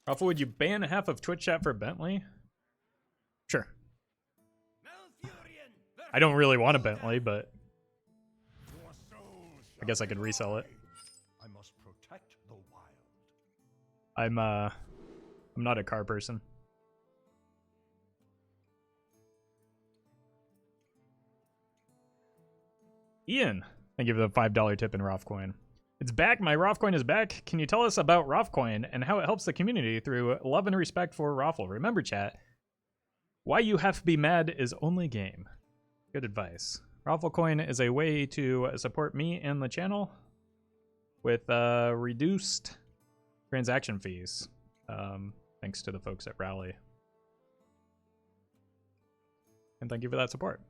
Roffle, would you ban half of Twitch chat for Bentley? Sure. I don't really want a Bentley, but I guess I could resell it. I must protect the wild. I'm not a car person. Ian, thank you for the $5 tip in Roffcoin. It's back. My Roffcoin is back. Can you tell us about Roffcoin and how it helps the community through love and respect for Roffle? Remember, chat, why you have to be mad is only game. Good advice. Rofflecoin is a way to support me and the channel with reduced transaction fees. Thanks to the folks at Rally. And thank you for that support.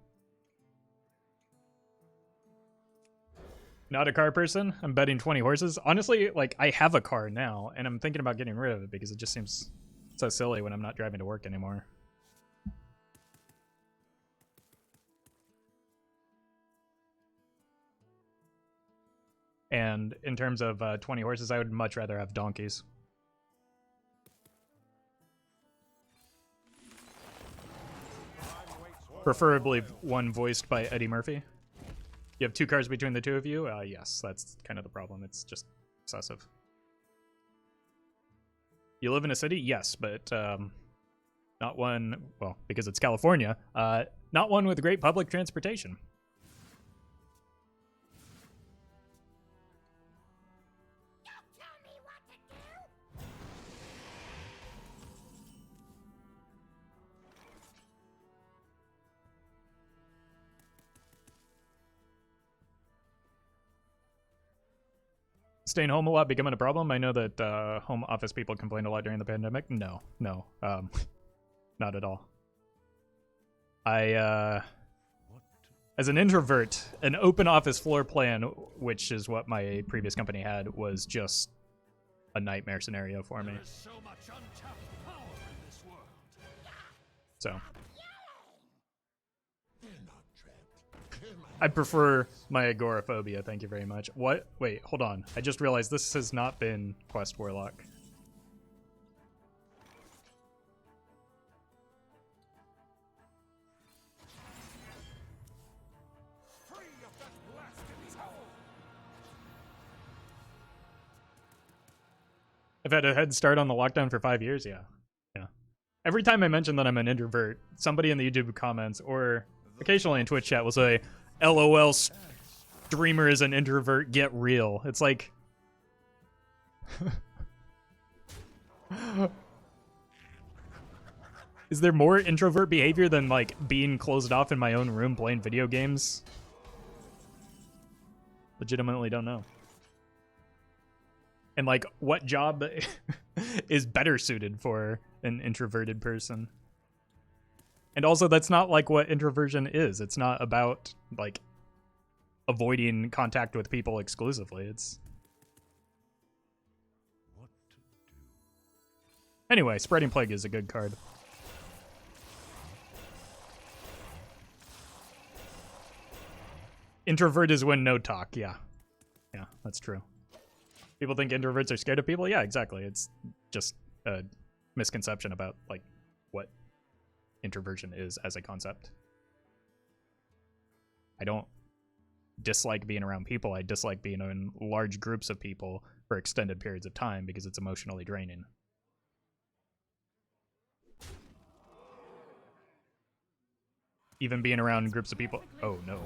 Not a car person. I'm betting 20 horses. Honestly, like, I have a car now, and I'm thinking about getting rid of it because it just seems so silly when I'm not driving to work anymore. And in terms of 20 horses, I would much rather have donkeys. Preferably one voiced by Eddie Murphy. You have 2 cars between the 2 of you? Yes, that's kind of the problem. It's just excessive. You live in a city? Yes, but not one, well, because it's California, not one with great public transportation. Staying home a lot becoming a problem? I know that home office people complained a lot during the pandemic. No, not at all. As an introvert, an open office floor plan, which is what my previous company had, was just a nightmare scenario for me. So much untapped power in this world. So I prefer my agoraphobia, thank you very much. What? Wait, hold on. I just realized this has not been Quest Warlock. Free of that blasted tower. I've had a head start on the lockdown for 5 years, yeah. Every time I mention that I'm an introvert, somebody in the YouTube comments or occasionally in Twitch chat will say, LOL, streamer is an introvert, get real. It's like... Is there more introvert behavior than, like, being closed off in my own room playing video games? Legitimately don't know. And, like, what job is better suited for an introverted person? And also, that's not, like, what introversion is. It's not about, like, avoiding contact with people exclusively. It's... What to do? Anyway, Spreading Plague is a good card. Introvert is when no talk, yeah. Yeah, that's true. People think introverts are scared of people? Yeah, exactly. It's just a misconception about, like, what introversion is as a concept. I don't dislike being around people. I dislike being in large groups of people for extended periods of time because it's emotionally draining. Even being around groups of people... Oh, no.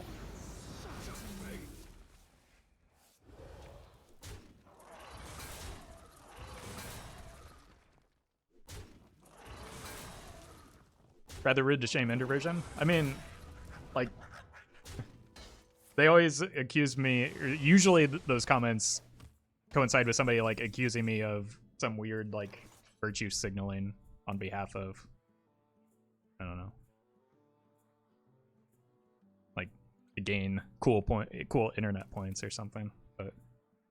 Rather rude to shame introversion? I mean, like, they always accuse me, or usually those comments coincide with somebody, like, accusing me of some weird, like, virtue signaling on behalf of, I don't know, like, to gain cool internet points or something, but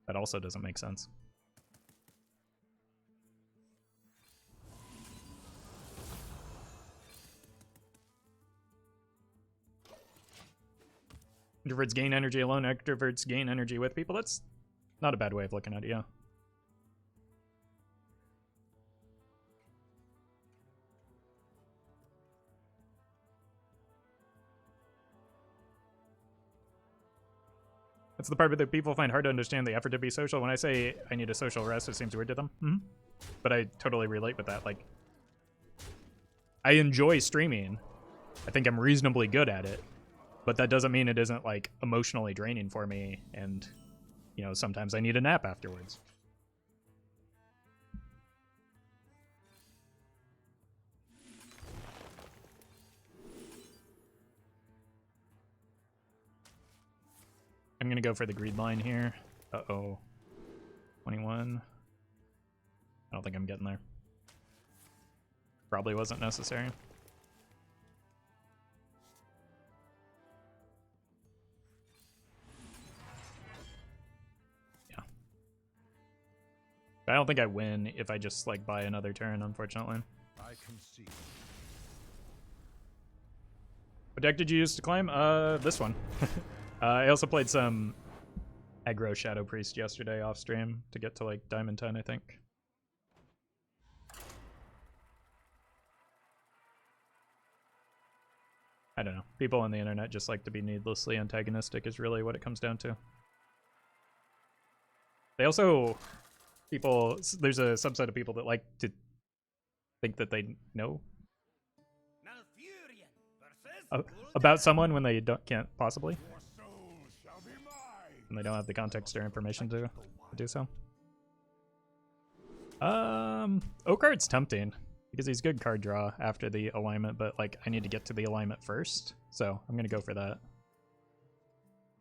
that also doesn't make sense. Introverts gain energy alone, extroverts gain energy with people. That's not a bad way of looking at it, yeah. That's the part that people find hard to understand, the effort to be social. When I say I need a social rest, it seems weird to them. But I totally relate with that. Like, I enjoy streaming. I think I'm reasonably good at it. But that doesn't mean it isn't, like, emotionally draining for me. And, you know, sometimes I need a nap afterwards. I'm going to go for the greed line here. Uh-oh. 21. I don't think I'm getting there. Probably wasn't necessary. Yeah. I don't think I win if I just, like, buy another turn, unfortunately. I concede. What deck did you use to climb? This one. I also played some aggro Shadow Priest yesterday off stream to get to like Diamond 10, I think. I don't know. People on the internet just like to be needlessly antagonistic is really what it comes down to. They also, there's a subset of people that like to think that they know about someone when they can't possibly. And they don't have the context or information to do so. Oakheart's tempting because he's good card draw after the alignment, but like I need to get to the alignment first, so I'm gonna go for that.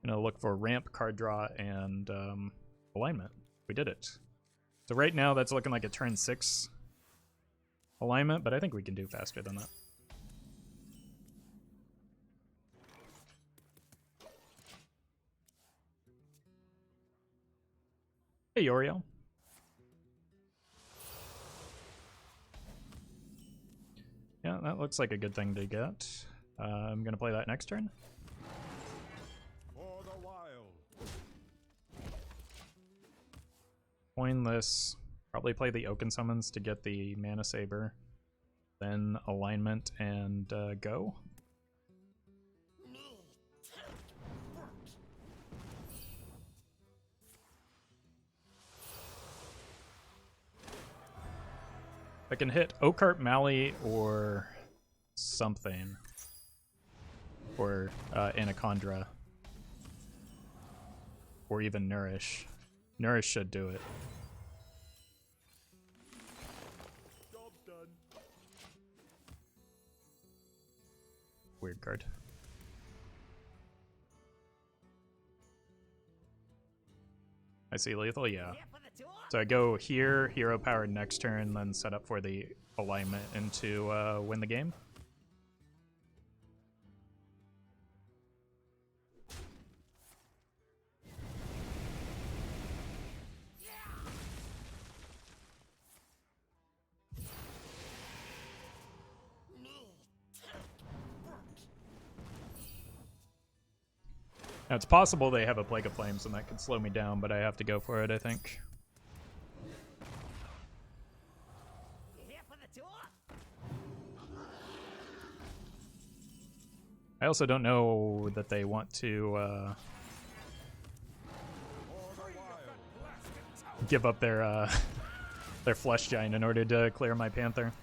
I'm gonna look for ramp, card draw, and alignment. We did it. So right now that's looking like a turn 6 alignment, but I think we can do faster than that. Hey, Yoriel. Yeah, that looks like a good thing to get. I'm going to play that next turn. For the wild. Coin this. Probably play the Oaken Summons to get the Manasaber. Then alignment and go. I can hit Oakheart, Mally, or something. Or Anacondra. Or even Nourish. Nourish should do it. Job done. Weird card. I see lethal, yeah. So I go here, hero power next turn, then set up for the alignment and to win the game. Now it's possible they have a Plague of Flames and that could slow me down, but I have to go for it, I think. I also don't know that they want to give up their their Flesh Giant in order to clear my Panther.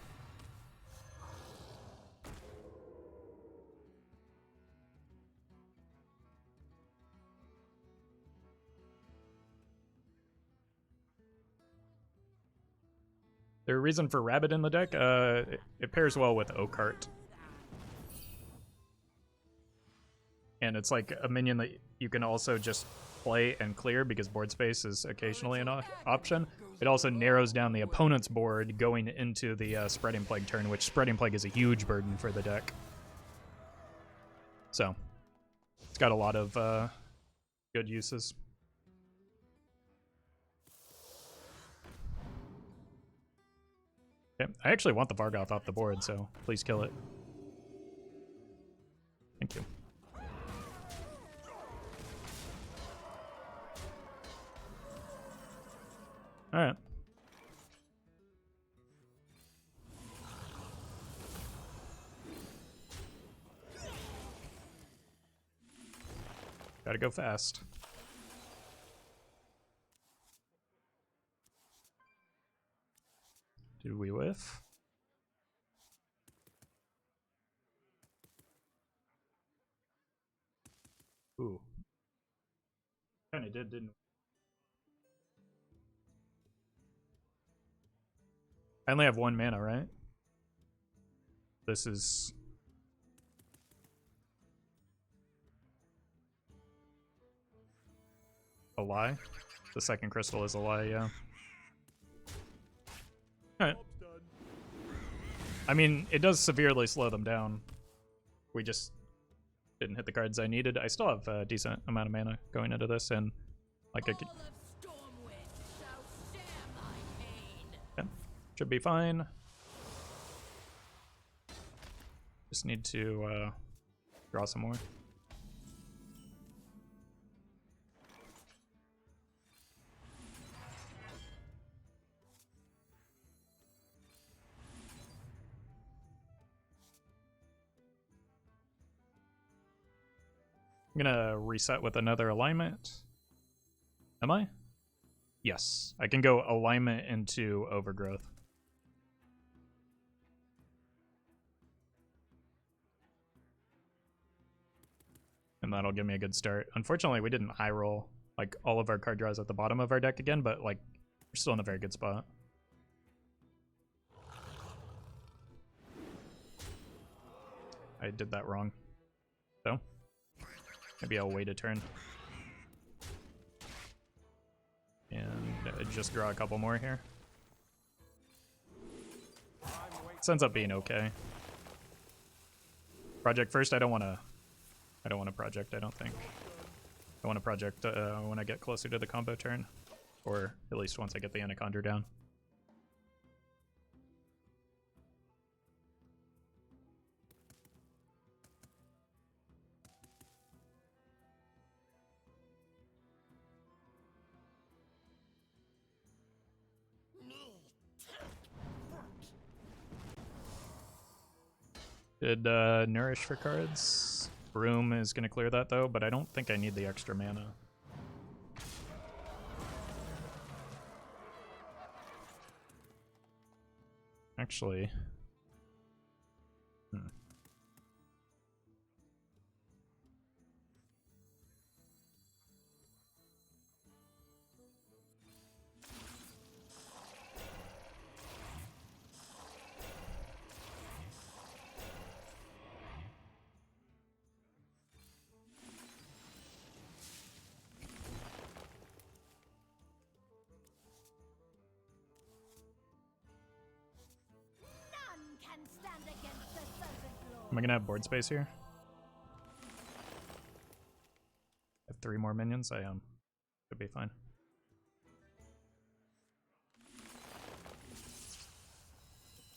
There's a reason for Rabbit in the deck. It pairs well with Oakheart. And it's like a minion that you can also just play and clear because board space is occasionally an option. It also narrows down the opponent's board going into the Spreading Plague turn, which Spreading Plague is a huge burden for the deck. So, it's got a lot of good uses. Okay. I actually want the Vargoth off the board, so please kill it. Thank you. Alright. Gotta go fast. Did we whiff? Ooh. Kinda did, didn't we? I only have 1 mana, right? This is... a lie? The second crystal is a lie, yeah. Alright. I mean, it does severely slow them down. We just didn't hit the cards I needed. I still have a decent amount of mana going into this, and like I could... All of Stormwind shall share my pain. Yeah, should be fine. Just need to draw some more. I'm gonna reset with another alignment. Am I? Yes, I can go alignment into Overgrowth. And that'll give me a good start. Unfortunately, we didn't high roll like all of our card draws at the bottom of our deck again, but like we're still in a very good spot. I did that wrong. So maybe I'll wait a turn. And just draw a couple more here. This ends up being okay. Project first, I don't want to project, I don't think. I want to project when I get closer to the combo turn. Or at least once I get the Anacondra down. Did Nourish for cards. Broom is going to clear that though, but I don't think I need the extra mana. Actually. Am I gonna have board space here? I have 3 more minions. I could be fine.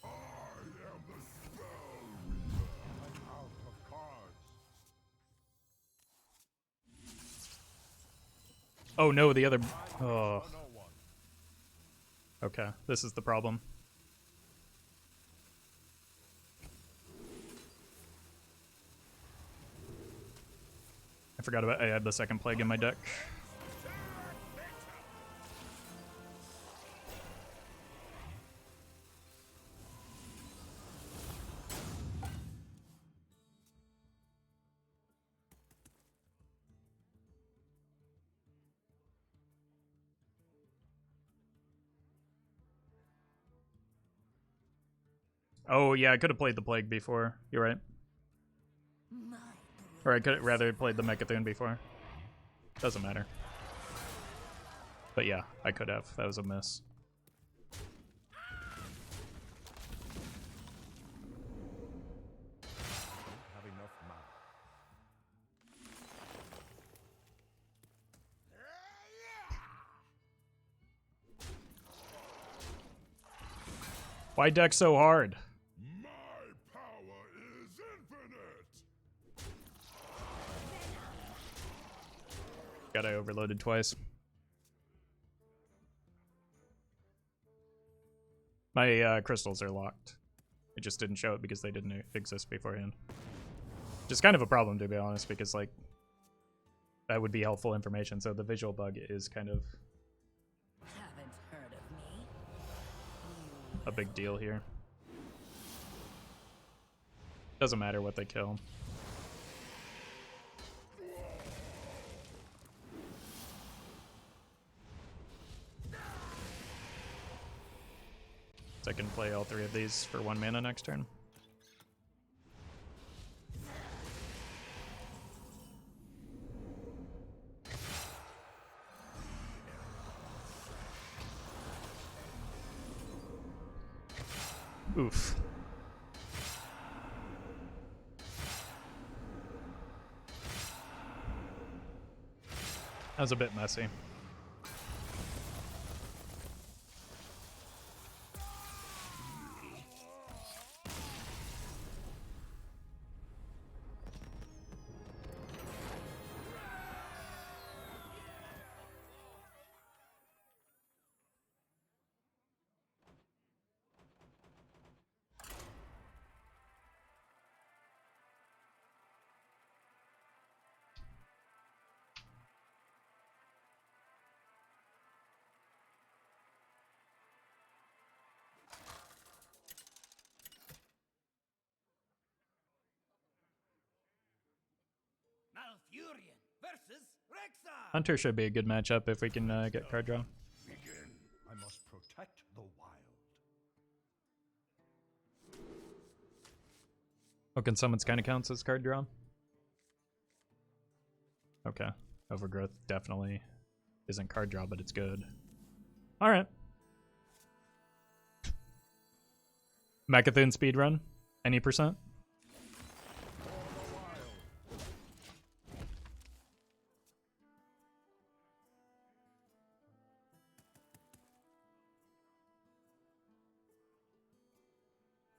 I am the Spellweaver. I'm out of cards. Oh no, the other. Oh. Okay, this is the problem. I forgot about I had the second plague in my deck. Oh yeah, I could have played the plague before. You're right. Or I could rather played the Mecha'thun before. Doesn't matter. But yeah, I could have. That was a miss. Have enough mana. Why deck so hard? My power is infinite. God, I overloaded twice. My crystals are locked. It just didn't show it because they didn't exist beforehand. Which is kind of a problem, to be honest, because like that would be helpful information. So the visual bug is kind of... Haven't heard of me? a big deal here. Doesn't matter what they kill. So I can play all 3 of these for 1 mana next turn. Oof. That was a bit messy. Malfurion versus Rexar. Hunter should be a good matchup if we can get card draw. Begin. I must protect the wild. Oaken Summons kind of counts as card draw. Okay. Overgrowth definitely isn't card draw, but it's good. Alright. Mecha'thun speedrun? Any percent?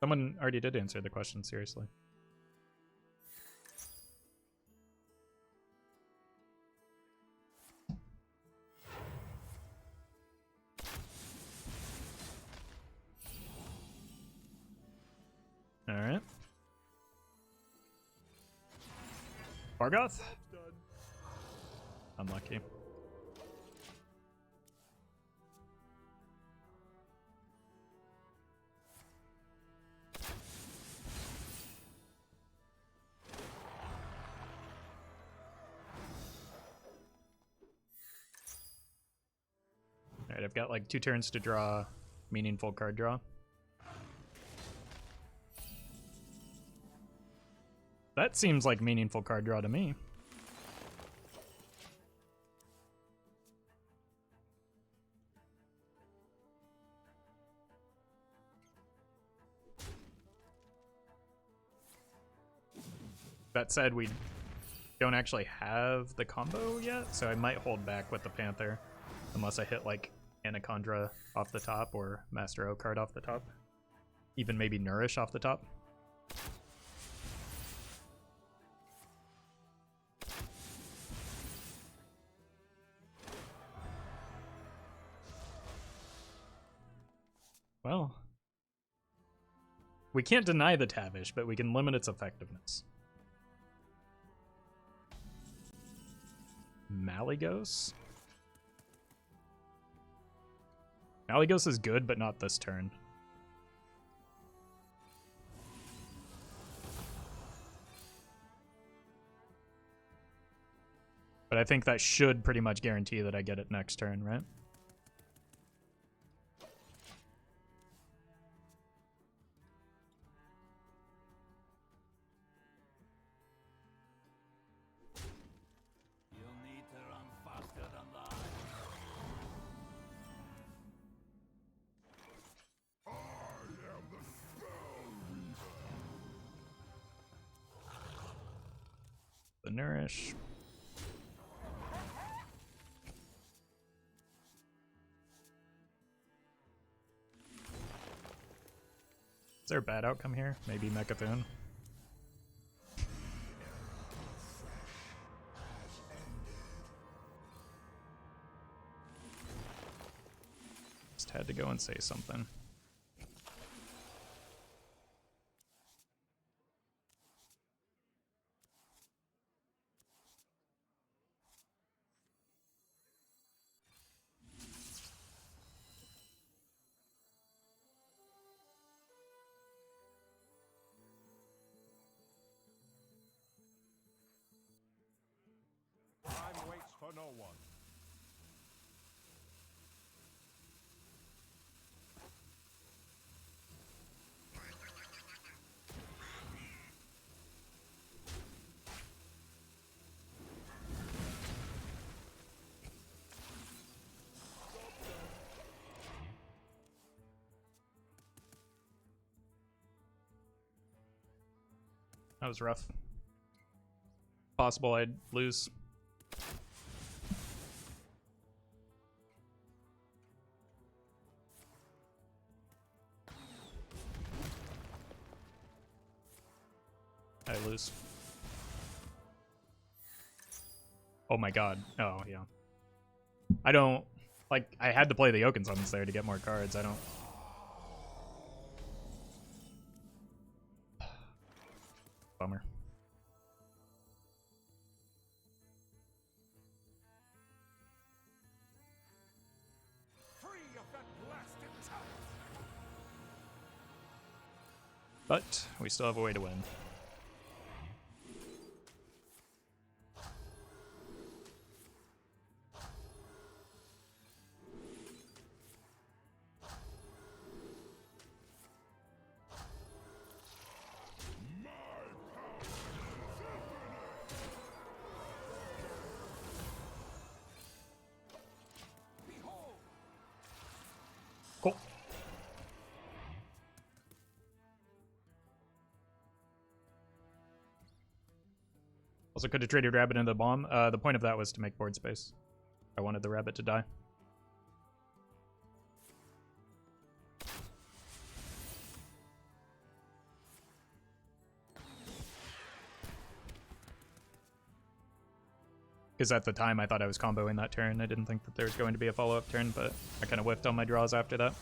Someone already did answer the question, seriously. Alright. Vargoth? Unlucky. Alright, I've got like 2 turns to draw meaningful card draw. That seems like meaningful card draw to me. That said, we don't actually have the combo yet, so I might hold back with the Panther unless I hit like Anacondra off the top or Master Oakheart off the top. Even maybe Nourish off the top. Well, we can't deny the Tavish, but we can limit its effectiveness. Malygos? Malygos is good, but not this turn. But I think that should pretty much guarantee that I get it next turn, right? You'll need to run faster than that. I am the Spellweaver. The Nourish. Is there a bad outcome here? Maybe Mecha'thun. Just had to go and say something. for no one. That was rough. Possible I'd lose. I lose. Oh my god. Oh, yeah. I don't... Like, I had to play the Oaken Summons there to get more cards. I don't... Bummer. Free of that blasted tower. But we still have a way to win. Cool. Also could have traded Rabbit into the bomb. The point of that was to make board space. I wanted the Rabbit to die. Because at the time I thought I was comboing that turn. I didn't think that there was going to be a follow-up turn, but I kind of whiffed on my draws after that.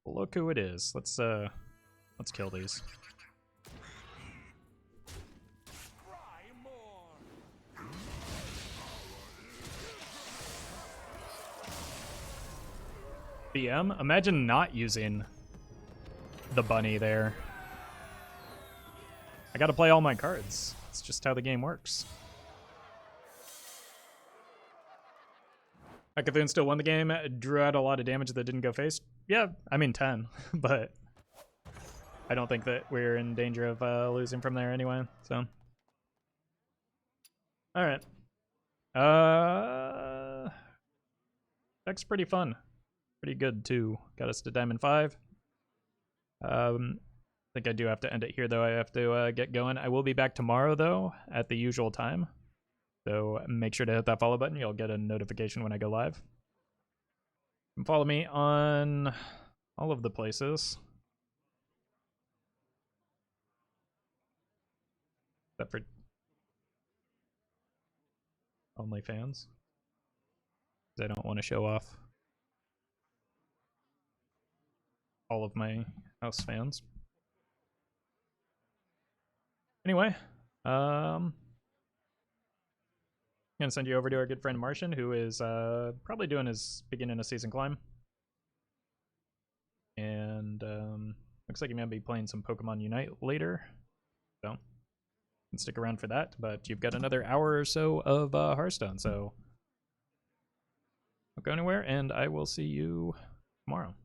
Look who it is. Let's kill these. BM? Imagine not using the bunny there. I gotta play all my cards. It's just how the game works. Mecha'thun still won the game, drew out a lot of damage that didn't go face. Yeah, I mean 10, but I don't think that we're in danger of losing from there anyway, so. Alright. Deck's pretty fun. Pretty good too. Got us to Diamond 5. I think I do have to end it here though. I have to get going. I will be back tomorrow though at the usual time. So make sure to hit that follow button. You'll get a notification when I go live. You can follow me on all of the places. Except for OnlyFans. Because I don't want to show off all of my house fans. Anyway, I'm gonna send you over to our good friend Martian, who is probably doing his beginning of season climb. And looks like he may be playing some Pokemon Unite later. So, you can stick around for that, but you've got another hour or so of Hearthstone, so don't go anywhere, and I will see you tomorrow.